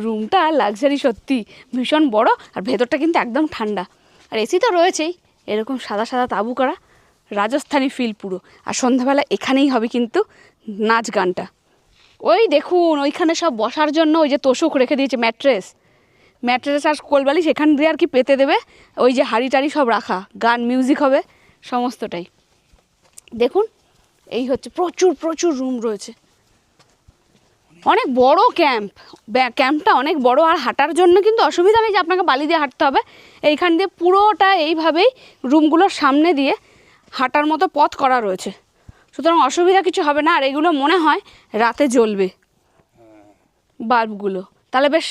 রুমটা, লাক্সারি সত্যি, ভীষণ বড়। আর ভেতরটা কিন্তু একদম ঠান্ডা, আর এসি তো রয়েছেই। এরকম সাদা সাদা তাঁবু করা, রাজস্থানি ফিল পুরো। আর সন্ধ্যাবেলা এখানেই হবে কিন্তু নাচ গানটা। ওই দেখুন ওইখানে সব বসার জন্য ওই যে তোষক রেখে দিয়েছে, ম্যাট্রেস আর কোলবালিশ এখান দিয়ে আর কি পেতে দেবে। ওই যে হাড়ি টাড়ি সব রাখা, গান মিউজিক হবে সমস্তটাই। দেখুন এই হচ্ছে, প্রচুর প্রচুর রুম রয়েছে। অনেক বড় ক্যাম্পটা অনেক বড়। আর হাঁটার জন্য কিন্তু অসুবিধা নেই যে আপনাকে বালি দিয়ে হাঁটতে হবে। এইখান দিয়ে পুরোটা এইভাবেই রুমগুলোর সামনে দিয়ে হাঁটার মতো পথ করা রয়েছে, সুতরাং অসুবিধা কিছু হবে না। আর এগুলো মনে হয় রাতে জ্বলবে বাল্বগুলো, তাহলে বেশ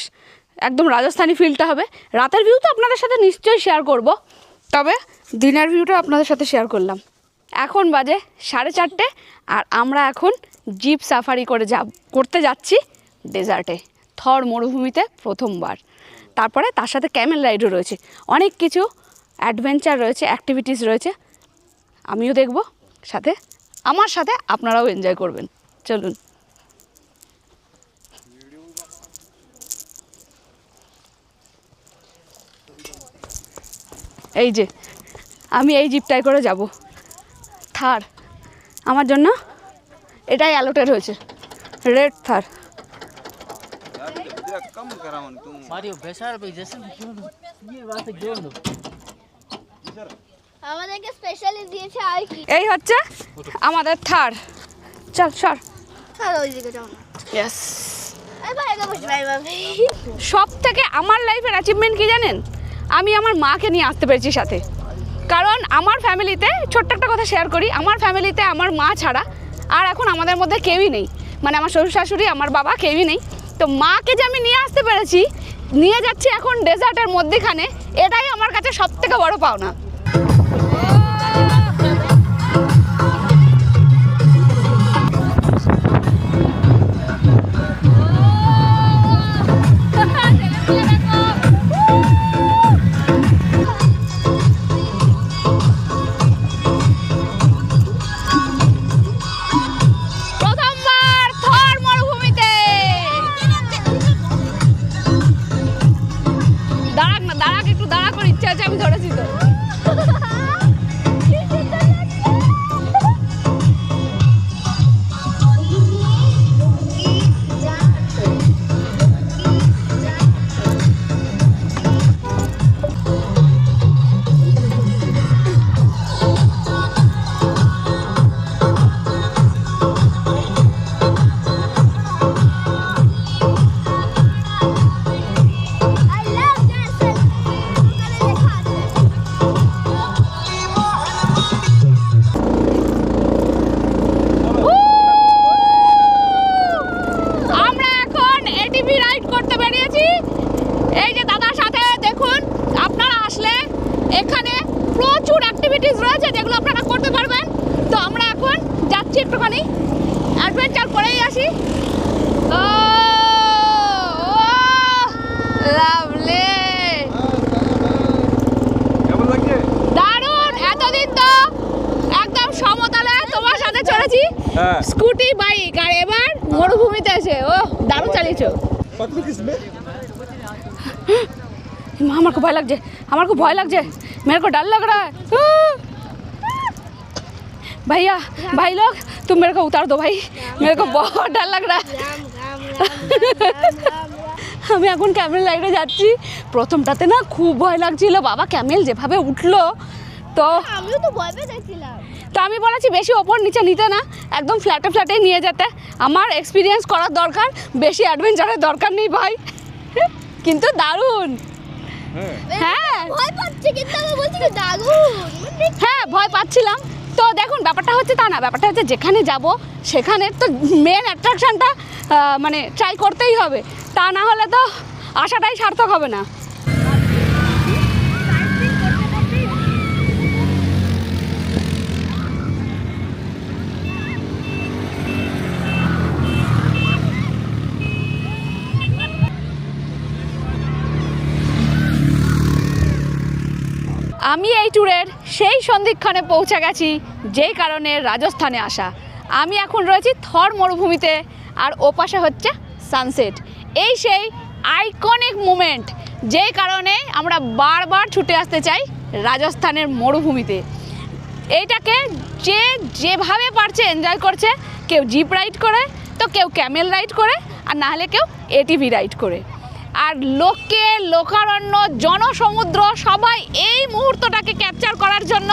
একদম রাজস্থানি ফিলটা হবে। রাতের ভিউ তো আপনাদের সাথে নিশ্চয়ই শেয়ার করব, তবে দিনের ভিউটা আপনাদের সাথে শেয়ার করলাম। এখন বাজে 4:30, আর আমরা এখন জিপ সাফারি করতে যাচ্ছি ডেজার্টে, থর মরুভূমিতে প্রথমবার। তারপরে তার সাথে ক্যামেল রাইডও রয়েছে, অনেক কিছু অ্যাডভেঞ্চার রয়েছে, অ্যাক্টিভিটিস রয়েছে। আমিও দেখব, সাথে আমার সাথে আপনারাও এনজয় করবেন। চলুন। এই যে আমি এই জিপটায় করে যাব, থার। আমার জন্য এটাই অ্যালোটেড হয়েছে, রেড থার। আমাদেরকে স্পেশালি দিয়েছে আর কি। এই হচ্ছে আমাদের থার। চল সর। হ্যাঁ, ওই দিকে যাও না। ইয়েস। এই সব থেকে আমার লাইফের অ্যাচিভমেন্ট কি জানেন? আমি আমার মাকে নিয়ে আসতে পেরেছি সাথে। কারণ আমার ফ্যামিলিতে, ছোট্ট একটা কথা শেয়ার করি, আমার ফ্যামিলিতে আমার মা ছাড়া আর এখন আমাদের মধ্যে কেউই নেই। মানে আমার শ্বশুর শাশুড়ি, আমার বাবা, কেউই নেই। তো মাকে যে আমি নিয়ে আসতে পেরেছি, নিয়ে যাচ্ছি এখন ডেজার্টের মধ্যেখানে, এটাই আমার কাছে সব থেকে বড় পাওনা। দাঁড়া করে ইচ্ছা আছে, আমি ধরেছি তো। I love আমরা এখন এটিভি রাইড করতে বেরিয়েছি। এই যে দাদার সাথে দেখুন, আপনারা আসলে এখানে প্রচুর অ্যাক্টিভিটিস রয়েছে যেগুলো আপনারা করতে পারবেন। তো আমরা এখন যাচ্ছি একটুখানি অ্যাডভেঞ্চার করেই আসি। ও লাভলি, দারুণ। এতদিন তো একদম সমতলে তোমার সাথে চলেছি স্কুটি বাইক, আর এবার মরুভূমিতে এসে ও দারুণ চালিয়েছো। আমার খুব ভয় লাগছে, আমার খুব ভয় লাগছে, मेरे को डर लग रहा है। भैया भाई लोग तुम मेरे को उतार दो भाई, मेरे को बहुत डर लग रहा है। আমি এখন ক্যামেল রাইডে যাচ্ছি। প্রথমটাতে না খুব ভয় লাগছিল, বাবা ক্যামেল যেভাবে উঠলো তো আমিও তো ভয় পেয়ে যাচ্ছিলাম। তো আমি বলেছি বেশি ওপর নিচে নিতে না, একদম ফ্ল্যাটে ফ্ল্যাটে নিয়ে যেতে। আমার এক্সপিরিয়েন্স করার দরকার, বেশি অ্যাডভেঞ্চারের দরকার নেই ভাই। কিন্তু দারুণ। হ্যাঁ ভয় পাচ্ছি কিন্তু আমি বলছি কি দারুণ। হ্যাঁ ভয় পাচ্ছিলাম। তো দেখুন ব্যাপারটা হচ্ছে তা না, ব্যাপারটা হচ্ছে যেখানে যাব সেখানে তো মেন অ্যাট্রাকশনটা মানে ট্রাই করতেই হবে, তা না হলে তো আশাটাই সার্থক হবে না। আমি এই ট্যুরের সেই সন্ধিক্ষণে পৌঁছে গেছি যেই কারণে রাজস্থানে আসা। আমি এখন রয়েছি থর মরুভূমিতে, আর ওপাশে হচ্ছে সানসেট। এই সেই আইকনিক মুমেন্ট যেই কারণে আমরা বারবার ছুটে আসতে চাই রাজস্থানের মরুভূমিতে। এইটাকে যে যেভাবে পারছে এনজয় করছে, কেউ জিপ রাইড করে, তো কেউ ক্যামেল রাইড করে, আর না হলে কেউ এটিভি রাইড করে। আর লোকে লোকারণ্য জনসমুদ্র সবাই এই মুহূর্তটাকে ক্যাপচার করার জন্য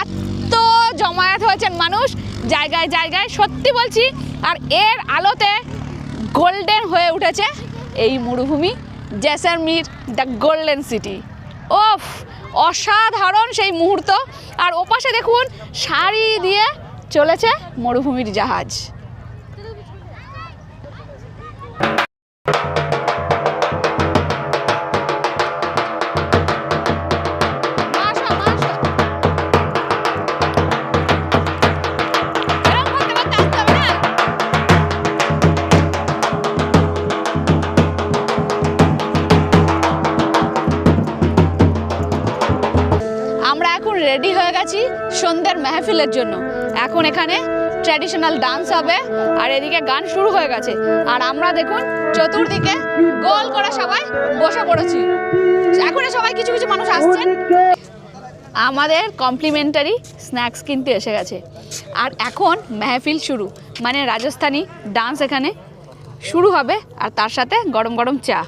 এত জমায়েত হয়েছেন মানুষ জায়গায় জায়গায়, সত্যি বলছি। আর এর আলোতে গোল্ডেন হয়ে উঠেছে এই মরুভূমি, জয়সলমীর দ্য গোল্ডেন সিটি। ওফ, অসাধারণ সেই মুহূর্ত। আর ওপাশে দেখুন সারি দিয়ে চলেছে মরুভূমির জাহাজ। আমরা এখন রেডি হয়ে গেছি সন্ধ্যের মেহফিলের জন্য। এখন এখানে ট্র্যাডিশনাল ডান্স হবে, আর এদিকে গান শুরু হয়ে গেছে। আর আমরা দেখুন চতুর্দিকে গোল করে সবাই বসে পড়েছি। এখন সবাই কিছু কিছু মানুষ আসছেন। আমাদের কমপ্লিমেন্টারি স্ন্যাক্স কিনতে এসে গেছে। আর এখন মেহফিল শুরু, মানে রাজস্থানি ডান্স এখানে শুরু হবে, আর তার সাথে গরম গরম চা।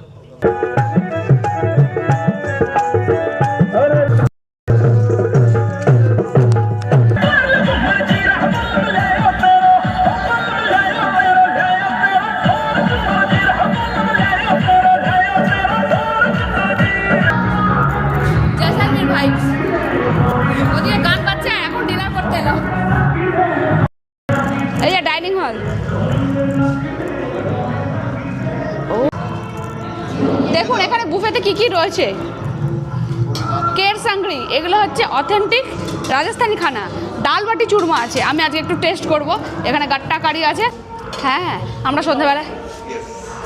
এই যে ডাইনিং হল, দেখুন এখানে বুফেতে কি কি রয়েছে। কের সাংরি, এগুলো হচ্ছে অথেন্টিক রাজস্থানি খানা। ডাল বাটি চুরমা আছে, আমি আজকে একটু টেস্ট করব। এখানে গাট্টা কারি আছে। হ্যাঁ, আমরা সন্ধ্যাবেলায়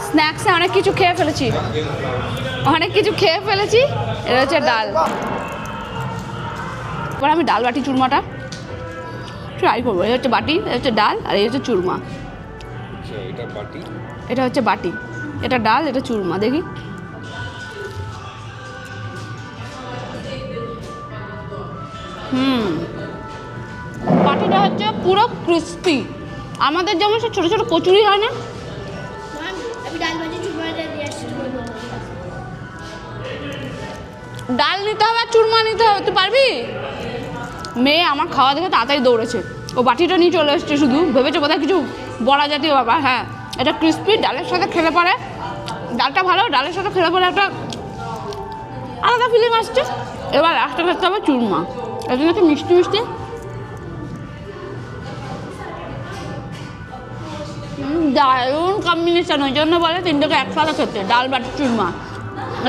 স্ন্যাক্সে অনেক কিছু খেয়ে ফেলেছি, এটা হচ্ছে ডাল। এবার আমি ডাল বাটি চুরমাটা ট্রাই করবো। এই হচ্ছে বাটি, এটা হচ্ছে ডাল, আর এই হচ্ছে চুরমা। এটা হচ্ছে বাটি, এটা ডাল, এটা চুরমা। দেখি বাটিটা হচ্ছে পুরো ক্রিস্পি, আমাদের যেমন সে ছোটো ছোটো কচুরি হয় না, अभी दाल भाजी चूरमा दिया ডাল নিতে হবে আর চুরমা নিতে হবে, তুই পারবি? মেয়ে আমার খাওয়া দেখে তাড়াতাড়ি দৌড়েছে, ও বাটিটা নিয়ে চলে এসছে, শুধু ভেবেছে বোধহয় কিছু বড়া জাতীয় ব্যাপার। হ্যাঁ, এটা ক্রিস্পি, ডালের সাথে খেলে পরে, ডালটা ভালো, ডালের সাথে খেলে পরে একটা আলাদা ফিলিং আসছে। এবার লাস্টে খেতে হবে চুরমা, এর জন্য একটু মিষ্টি মিষ্টি। দারুণ কম্বিনেশন, ওই জন্য বলে তিনটাকে একসাথে খেতে, ডাল বাটি চুরমা,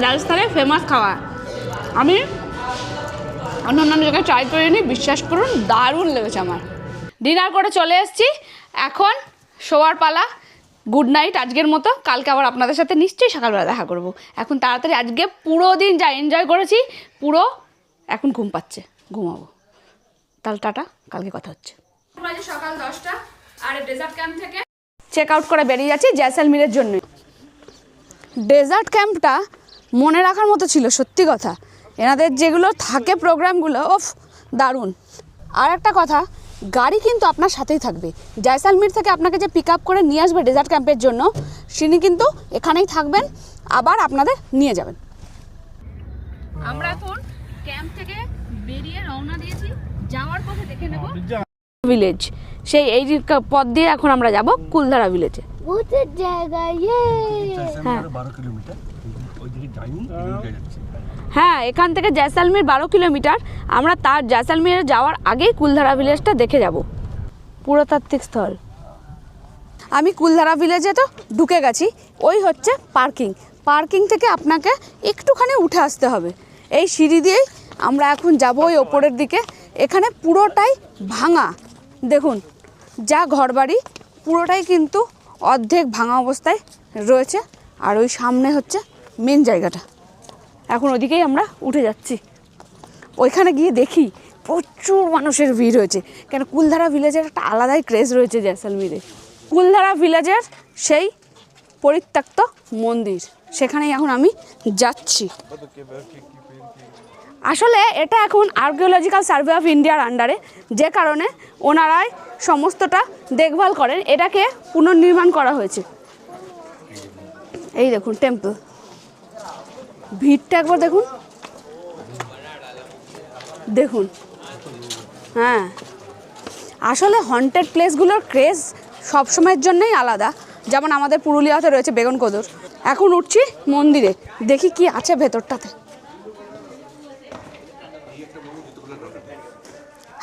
রাজস্থানের ফেমাস খাওয়া। আমি অন্য জায়গায় ট্রাই করে নিই, বিশ্বাস করুন দারুণ লেগেছে আমার। ডিনার করে চলে এসেছি, এখন শোয়ার পালা। গুড নাইট আজকের মতো, কালকে আবার আপনাদের সাথে নিশ্চয়ই সকালবেলা দেখা করব। এখন তাড়াতাড়ি, আজকে পুরো দিন যা এনজয় করেছি পুরো, এখন ঘুম পাচ্ছে, ঘুমাবো। তাহলে টাটা, কালকে কথা হচ্ছে। সকাল 10টা, আর ডেজার্ট ক্যাম্প থেকে চেক আউট করে বেরিয়ে যাচ্ছি জয়সালমীরের জন্য। ডেজার্ট ক্যাম্পটা মনে রাখার মতো ছিল, সত্যি কথা। এনাদের যেগুলো থাকে প্রোগ্রামগুলো, ওফ দারুণ। আর একটা কথা, গাড়ি কিন্তু আপনার সাথেই থাকবে। জয়সালমীর থেকে আপনাকে যে পিক আপ করে নিয়ে আসবে ডেজার্ট ক্যাম্পের জন্য, তিনি কিন্তু এখানেই থাকবেন, আবার আপনাদের নিয়ে যাবেন। আমরা এখন ক্যাম্প থেকে বেরিয়ে রওনা দিয়েছি, যাওয়ার পথে দেখে নেব ভিলেজ। সেই এই পথ দিয়ে এখন আমরা যাব কুলধারা ভিলেজে। बहुत जाएगा ये। হ্যাঁ 12 কিলোমিটার ওইদিকে যাইনি, এদিকে যাচ্ছি। হ্যাঁ, এখান থেকে জয়সালমীর 12 কিলোমিটার। আমরা তার জয়সালমীরে যাওয়ার আগেই কুলধারা ভিলেজটা দেখে যাব, পুরাতাত্ত্বিক স্থল। আমি কুলধারা ভিলেজে তো ঢুকে গেছি, ওই হচ্ছে পার্কিং। পার্কিং থেকে আপনাকে একটুখানি উঠে আসতে হবে, এই সিঁড়ি দিয়েই আমরা এখন যাব ওই ওপরের দিকে। এখানে পুরোটাই ভাঙা, দেখুন যা ঘরবাড়ি পুরোটাই কিন্তু অর্ধেক ভাঙা অবস্থায় রয়েছে। আর ওই সামনে হচ্ছে মেন জায়গাটা, এখন ওদিকেই আমরা উঠে যাচ্ছি। ওইখানে গিয়ে দেখি প্রচুর মানুষের ভিড় হয়েছে, কেন কুলধারা ভিলেজের একটা আলাদাই ক্রেজ রয়েছে জয়সালমীরে। কুলধারা ভিলেজের সেই পরিত্যক্ত মন্দির, সেখানেই এখন আমি যাচ্ছি। আসলে এটা এখন আর্কিওলজিক্যাল সার্ভে অফ ইন্ডিয়ার আন্ডারে, যে কারণে ওনারাই সমস্তটা দেখভাল করেন। এটাকে পুনর্নির্মাণ করা হয়েছে। এই দেখুন টেম্পল, ভিড়টা একবার দেখুন, দেখুন। হ্যাঁ, আসলে হন্টেড প্লেসগুলোর ক্রেজ সবসময়ের জন্যই আলাদা, যেমন আমাদের পুরুলিয়াতে রয়েছে বেগুনকোদর। এখন উঠছি মন্দিরে, দেখি কি আছে ভেতরটাতে।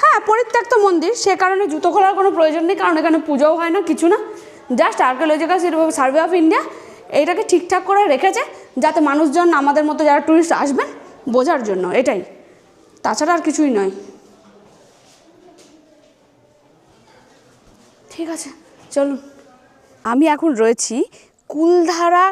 হ্যাঁ, পরিত্যক্ত মন্দির, সে কারণে জুতো খোলার কোনো প্রয়োজন নেই, কারণ এখানে পুজোও হয় না, কিছু না। Just archaeological survey of India এইটাকে ঠিকঠাক করে রেখেছে, যাতে মানুষজন আমাদের মতো যারা ট্যুরিস্ট আসবেন বোঝার জন্য, এটাই, তাছাড়া আর কিছুই নয়। ঠিক আছে, চলুন। আমি এখন রয়েছি কুলধারা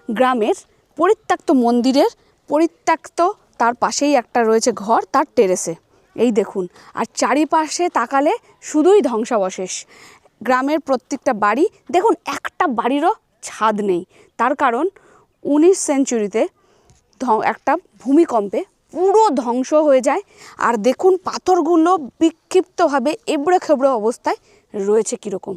গ্রামের পরিত্যক্ত মন্দিরের, পরিত্যক্ত তার পাশেই একটা রয়েছে ঘর, তার টেরেসে। এই দেখুন, আর চারিপাশে তাকালে শুধুই ধ্বংসাবশেষ। গ্রামের প্রত্যেকটা বাড়ি দেখুন, একটা বাড়িরও ছাদ নেই। তার কারণ 19 সেঞ্চুরিতে একটা ভূমিকম্পে পুরো ধ্বংস হয়ে যায়। আর দেখুন পাথরগুলো বিক্ষিপ্তভাবে এবড়ে খেবড়ে অবস্থায় রয়েছে কীরকম।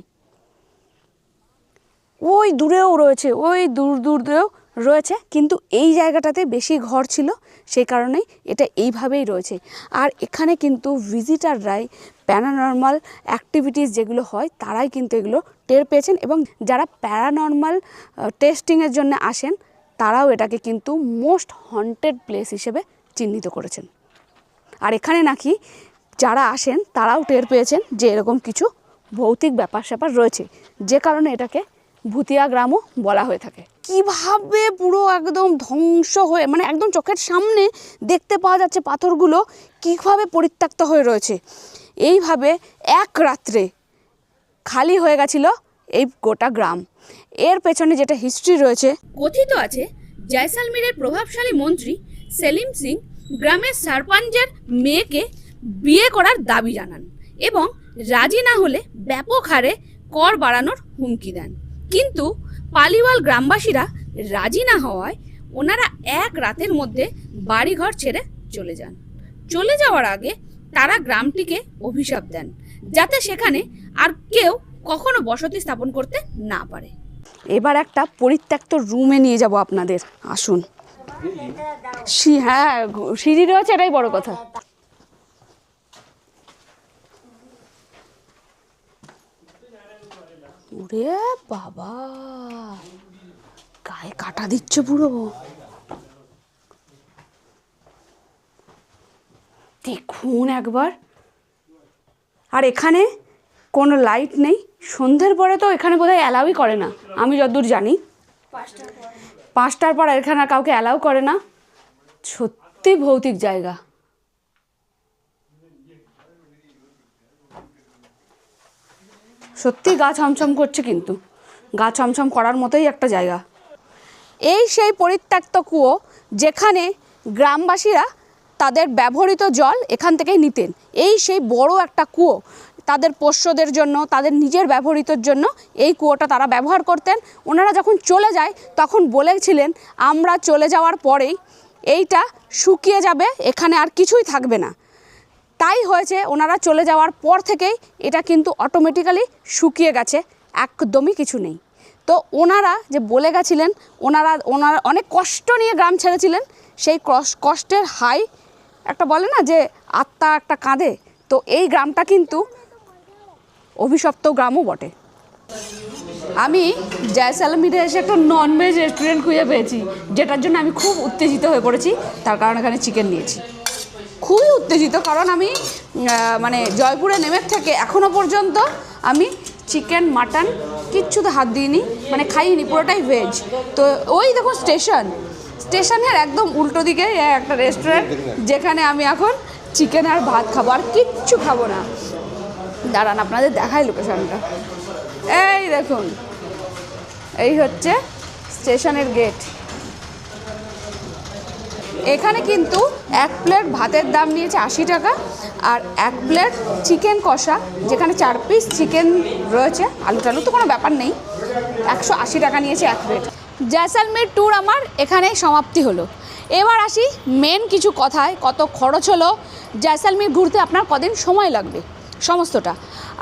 ওই দূরেও রয়েছে, ওই দূরেও রয়েছে, কিন্তু এই জায়গাটাতে বেশি ঘর ছিল, সেই কারণেই এটা এইভাবেই রয়েছে। আর এখানে কিন্তু ভিজিটাররাই, প্যারানর্মাল অ্যাক্টিভিটিস যেগুলো হয় তারাই কিন্তু এগুলো টের পেয়েছেন, এবং যারা প্যারানর্মাল টেস্টিংয়ের জন্য আসেন তারাও এটাকে কিন্তু মোস্ট হন্টেড প্লেস হিসেবে চিহ্নিত করেছেন। আর এখানে নাকি যারা আসেন তারাও টের পেয়েছেন যে এরকম কিছু ভৌতিক ব্যাপার স্যাপার রয়েছে, যে কারণে এটাকে ভুতিয়া গ্রামও বলা হয়ে থাকে। কিভাবে পুরো একদম ধ্বংস হয়ে, মানে একদম চোখের সামনে দেখতে পাওয়া যাচ্ছে পাথরগুলো কীভাবে পরিত্যক্ত হয়ে রয়েছে। এইভাবে এক রাত্রে খালি হয়ে গেছিল এই গোটা গ্রাম। এর পেছনে যেটা হিস্ট্রি রয়েছে, কথিত আছে জয়সালমীরের প্রভাবশালী মন্ত্রী সেলিম সিং গ্রামের সারপঞ্চের মেয়েকে বিয়ে করার দাবি জানান এবং রাজি না হলে ব্যাপক হারে কর বাড়ানোর হুমকি দেন। কিন্তু পালিওয়াল গ্রামবাসীরা রাজি না হওয়ায় ওনারা এক রাতের মধ্যে বাড়িঘর ছেড়ে চলে যান। চলে যাওয়ার আগে তারা গ্রামটিকে অভিশাপ দেন, যাতে সেখানে আর কেউ কখনো বসতি স্থাপন করতে না পারে। এবার একটা পরিত্যক্ত রুমে নিয়ে যাব আপনাদের, আসুন। হ্যাঁ, সিঁড়ি রয়েছে, এটাই বড় কথা। ওরে বাবা, গায়ে কাটা দিচ্ছে পুরো। দেখুন একবার। আর এখানে কোনো লাইট নেই, সন্ধ্যের পরে তো এখানে বোধহয় অ্যালাউই করে না, আমি যতদূর জানি 5টার পর এখানে আর কাউকে অ্যালাউ করে না। সত্যি ভৌতিক জায়গা। সত্যি গা ছমছম করছে, কিন্তু গা ছমছম করার মতোই একটা জায়গা। এই সেই পরিত্যক্ত কুয়ো যেখানে গ্রামবাসীরা তাদের ব্যবহৃত জল এখান থেকেই নিতেন। এই সেই বড় একটা কুয়ো, তাদের পোষ্যদের জন্য, তাদের নিজের ব্যবহৃতর জন্য এই কুয়োটা তারা ব্যবহার করতেন। ওনারা যখন চলে যায় তখন বলেছিলেন, আমরা চলে যাওয়ার পরেই এইটা শুকিয়ে যাবে, এখানে আর কিছুই থাকবে না। তাই হয়েছে, ওনারা চলে যাওয়ার পর থেকেই এটা কিন্তু অটোমেটিক্যালি শুকিয়ে গেছে, একদমই কিছু নেই। তো ওনারা যে বলে গেছিলেন, ওনারা অনেক কষ্ট নিয়ে গ্রাম ছেড়েছিলেন, সেই কষ্টের হাই একটা বলে না যে আত্মা একটা কাঁদে, তো এই গ্রামটা কিন্তু অভিশপ্ত গ্রামও বটে। আমি জয়সালমীরে এসে একটা ননভেজ রেস্টুরেন্ট খুঁজে পেয়েছি, যেটার জন্য আমি খুব উত্তেজিত হয়ে পড়েছি। তার কারণ এখানে চিকেন নিয়েছি, খুবই উত্তেজিত, কারণ আমি মানে জয়পুরে নেমে থেকে এখনও পর্যন্ত আমি চিকেন মাটন কিচ্ছুতে হাত দিইনি, মানে খাইনি, পুরোটাই ভেজ। তো ওই দেখো স্টেশনের একদম উল্টো দিকে একটা রেস্টুরেন্ট, যেখানে আমি এখন চিকেন আর ভাত খাবো, আর কিচ্ছু খাবো না। দাঁড়ান আপনাদের দেখাই লোকেশনটা। এই দেখুন, এই হচ্ছে স্টেশনের গেট। এখানে কিন্তু 1 প্লেট ভাতের দাম নিয়েছে 80 টাকা, আর 1 প্লেট চিকেন কষা, যেখানে 4 পিস চিকেন রয়েছে, আলু টালু তো কোনো ব্যাপার নেই, 180 টাকা নিয়েছে 1 প্লেট। জয়সালমীর ট্যুর আমার এখানেই সমাপ্তি হলো। এবার আসি মেন কিছু কথায়। কত খরচ হলো, জয়সালমীর ঘুরতে আপনার কদিন সময় লাগবে, সমস্তটা।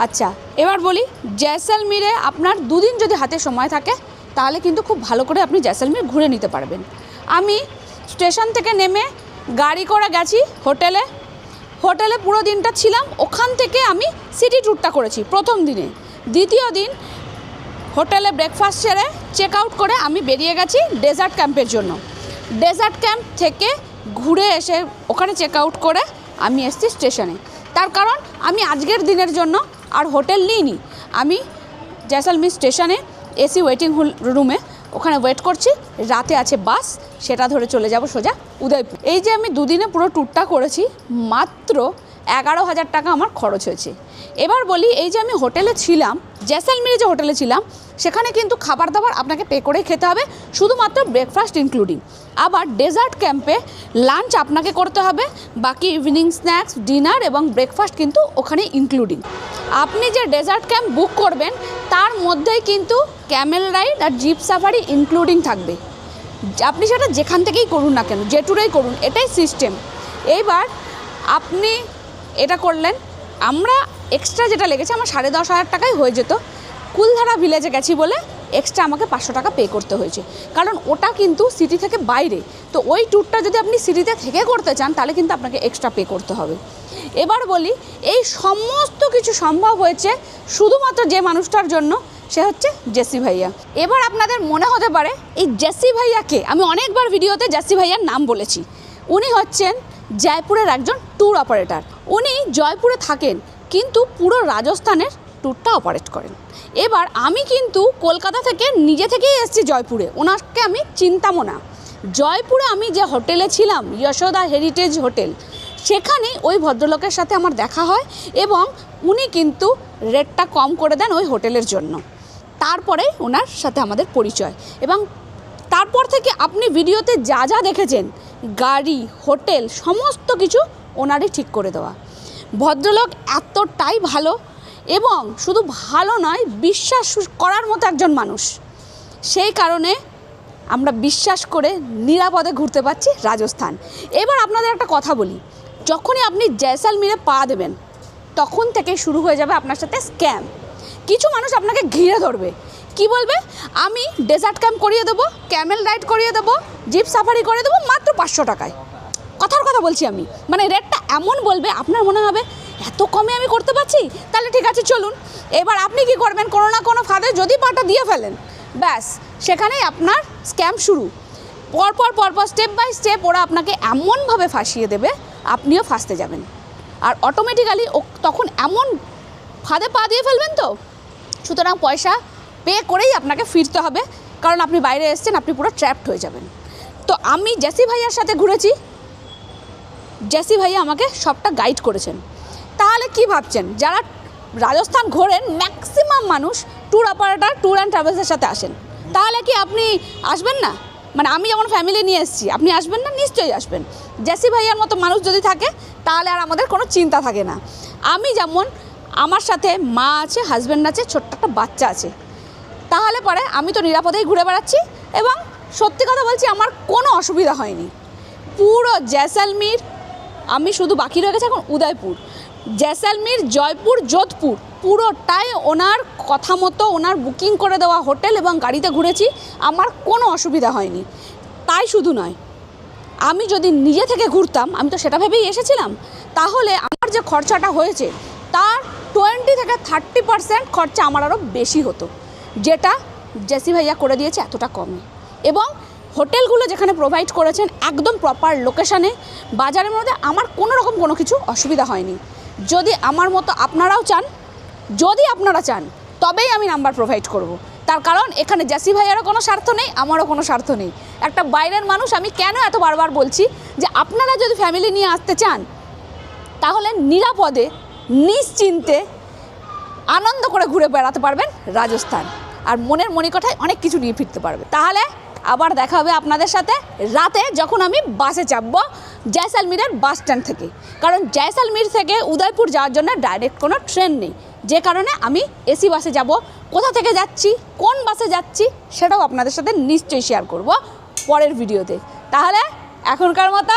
আচ্ছা, এবার বলি, জয়সালমীরে আপনার 2 দিন যদি হাতে সময় থাকে, তাহলে কিন্তু খুব ভালো করে আপনি জয়সালমীর ঘুরে নিতে পারবেন। আমি স্টেশন থেকে নেমে গাড়ি করে গেছি হোটেলে পুরো দিনটা ছিলাম। ওখান থেকে আমি সিটি ট্যুরটা করেছি প্রথম দিনে। দ্বিতীয় দিন হোটেলে ব্রেকফাস্ট সেরে চেক আউট করে আমি বেরিয়ে গেছি ডেজার্ট ক্যাম্পের জন্য। ডেজার্ট ক্যাম্প থেকে ঘুরে এসে ওখানে চেক আউট করে আমি এসেছি স্টেশনে। তার কারণ আমি আজকের দিনের জন্য আর হোটেল নিইনি, আমি জয়সালমীর স্টেশনে এসি ওয়েটিং রুমে ওখানে ওয়েট করছি। রাতে আছে বাস, সেটা ধরে চলে যাব সোজা উদয়পুর। এই যে আমি 2 দিনে পুরো ট্যুরটা করেছি, মাত্র 11,000 টাকা আমার খরচ হয়েছে। এবার বলি, এই যে আমি হোটেলে ছিলাম, জয়সালমীরে যে হোটেলে ছিলাম, সেখানে কিন্তু খাবার দাবার আপনাকে পে করেই খেতে হবে, শুধুমাত্র ব্রেকফাস্ট ইনক্লুডিং। আবার ডেজার্ট ক্যাম্পে লাঞ্চ আপনাকে করতে হবে, বাকি ইভিনিং স্ন্যাক্স, ডিনার এবং ব্রেকফাস্ট কিন্তু ওখানে ইনক্লুডিং। আপনি যে ডেজার্ট ক্যাম্প বুক করবেন, তার মধ্যেই কিন্তু ক্যামেল রাইড আর জিপ সাফারি ইনক্লুডিং থাকবে। আপনি সেটা যেখান থেকেই করুন না কেন, যে ট্যুরেই করুন, এটাই সিস্টেম। এইবার আপনি এটা করলেন, আমরা এক্সট্রা যেটা লেগেছে আমার 10,500 টাকায় হয়ে যেত। কুলধারা ভিলেজে গেছি বলে এক্সট্রা আমাকে 500 টাকা পে করতে হয়েছে, কারণ ওটা কিন্তু সিটি থেকে বাইরে। তো ওই ট্যুরটা যদি আপনি সিটিতে থেকে করতে চান, তাহলে কিন্তু আপনাকে এক্সট্রা পে করতে হবে। এবার বলি, এই সমস্ত কিছু সম্ভব হয়েছে শুধুমাত্র যে মানুষটার জন্য, সে হচ্ছে জেসি ভাইয়া। এবার আপনাদের মনে হতে পারে এই জেসি ভাইয়াকে, আমি অনেকবার ভিডিওতে জেসি ভাইয়ার নাম বলেছি। উনি হচ্ছেন জয়পুরের একজন ট্যুর অপারেটর। উনি জয়পুরে থাকেন, কিন্তু পুরো রাজস্থানের ট্যুরটা অপারেট করেন। এবার আমি কিন্তু কলকাতা থেকে নিজে থেকেই এসেছি জয়পুরে, ওনাকে আমি চিনতামও না। জয়পুরে আমি যে হোটেলে ছিলাম, যশোদা হেরিটেজ হোটেল, সেখানে ওই ভদ্রলোকের সাথে আমার দেখা হয় এবং উনি কিন্তু রেটটা কম করে দেন ওই হোটেলের জন্য। তারপরে ওনার সাথে আমাদের পরিচয়, এবং তারপর থেকে আপনি ভিডিওতে যা যা দেখেছেন, গাড়ি, হোটেল, সমস্ত কিছু ওনারই ঠিক করে দেওয়া। ভদ্রলোক এতটাই ভালো, এবং শুধু ভালো নয়, বিশ্বাস করার মতো একজন মানুষ। সেই কারণে আমরা বিশ্বাস করে নিরাপদে ঘুরতে পারছি রাজস্থান। এবার আপনাদের একটা কথা বলি, যখনই আপনি জয়সালমীরে পা দেবেন তখন থেকে শুরু হয়ে যাবে আপনার সাথে স্ক্যাম। কিছু মানুষ আপনাকে ঘিরে ধরবে, কি বলবে, আমি ডেজার্ট ক্যাম্প করিয়ে দেবো, ক্যামেল রাইড করিয়ে দেবো, জিপ সাফারি করে দেবো মাত্র 500 টাকায়। কথার কথা বলছি আমি, মানে রেটটা এমন বলবে আপনার মনে হবে এত কমে আমি করতে পারছি, তাহলে ঠিক আছে চলুন। এবার আপনি কি করবেন, কোনো না কোনো ফাঁদে যদি পাটা দিয়ে ফেলেন, ব্যাস সেখানেই আপনার স্ক্যাম শুরু। পরপর স্টেপ বাই স্টেপ ওরা আপনাকে এমনভাবে ফাঁসিয়ে দেবে আপনিও ফাঁসতে যাবেন। আর অটোমেটিক্যালি তখন এমন ফাঁদে পা দিয়ে ফেলবেন, তো সুতরাং পয়সা পে করেই আপনাকে ফিরতে হবে, কারণ আপনি বাইরে এসেছেন, আপনি পুরো ট্র্যাপড হয়ে যাবেন। তো আমি জেসি ভাইয়ার সাথে ঘুরেছি, জেসি ভাইয়া আমাকে সবটা গাইড করেছেন। তাহলে কি ভাবছেন, যারা রাজস্থান ঘোরেন ম্যাক্সিমাম মানুষ ট্যুর অপারেটর, ট্যুর অ্যান্ড ট্রাভেলসের সাথে আসেন, তাহলে কি আপনি আসবেন না? মানে আমি যেমন ফ্যামিলি নিয়ে এসেছি, আপনি আসবেন না? নিশ্চয়ই আসবেন। জেসি ভাইয়ার মতো মানুষ যদি থাকে তাহলে আর আমাদের কোনো চিন্তা থাকে না। আমি যেমন, আমার সাথে মা আছে, হাজব্যান্ড আছে, ছোট্ট একটা বাচ্চা আছে, তাহলে পরে আমি তো নিরাপদেই ঘুরে বেড়াচ্ছি এবং সত্যি কথা বলছি আমার কোনো অসুবিধা হয়নি। পুরো জয়সালমীর, আমি শুধু বাকি রয়ে গেছে এখন উদয়পুর, জয়সালমীর, জয়পুর, যোধপুর পুরোটাই ওনার কথা মতো, ওনার বুকিং করে দেওয়া হোটেল এবং গাড়িতে ঘুরেছি, আমার কোনো অসুবিধা হয়নি। তাই শুধু নয়, আমি যদি নিজে থেকে ঘুরতাম, আমি তো সেটা ভেবেই এসেছিলাম, তাহলে আমার যে খরচাটা হয়েছে তার 20 থেকে 30% খরচা আমার আরও বেশি হতো, যেটা জেসি ভাইয়া করে দিয়েছে এতটা কমে। এবং হোটেলগুলো যেখানে প্রোভাইড করেছেন একদম প্রপার লোকেশানে, বাজারের মধ্যে, আমার কোনো রকম কোনো কিছু অসুবিধা হয়নি। যদি আমার মতো আপনারাও চান, যদি আপনারা চান, তবেই আমি নাম্বার প্রোভাইড করব। তার কারণ এখানে জেসি ভাইয়ারও কোনো স্বার্থ নেই, আমারও কোনো স্বার্থ নেই। একটা বাইরের মানুষ, আমি কেন এত বারবার বলছি যে আপনারা যদি ফ্যামিলি নিয়ে আসতে চান তাহলে নিরাপদে, নিশ্চিন্তে, আনন্দ করে ঘুরে বেড়াতে পারবেন রাজস্থান, আর মনের মণিকোঠায় অনেক কিছু নিয়ে ফিরতে পারবে। তাহলে আবার দেখা হবে আপনাদের সাথে রাতে, যখন আমি বাসে চাপবো জয়সালমীরের বাস স্ট্যান্ড থেকে, কারণ জয়সালমীর থেকে উদয়পুর যাওয়ার জন্য ডাইরেক্ট কোনো ট্রেন নেই, যে কারণে আমি এসি বাসে যাব। কোথা থেকে যাচ্ছি, কোন বাসে যাচ্ছি, সেটাও আপনাদের সাথে নিশ্চয়ই শেয়ার করব পরের ভিডিওতে। তাহলে এখনকার মতো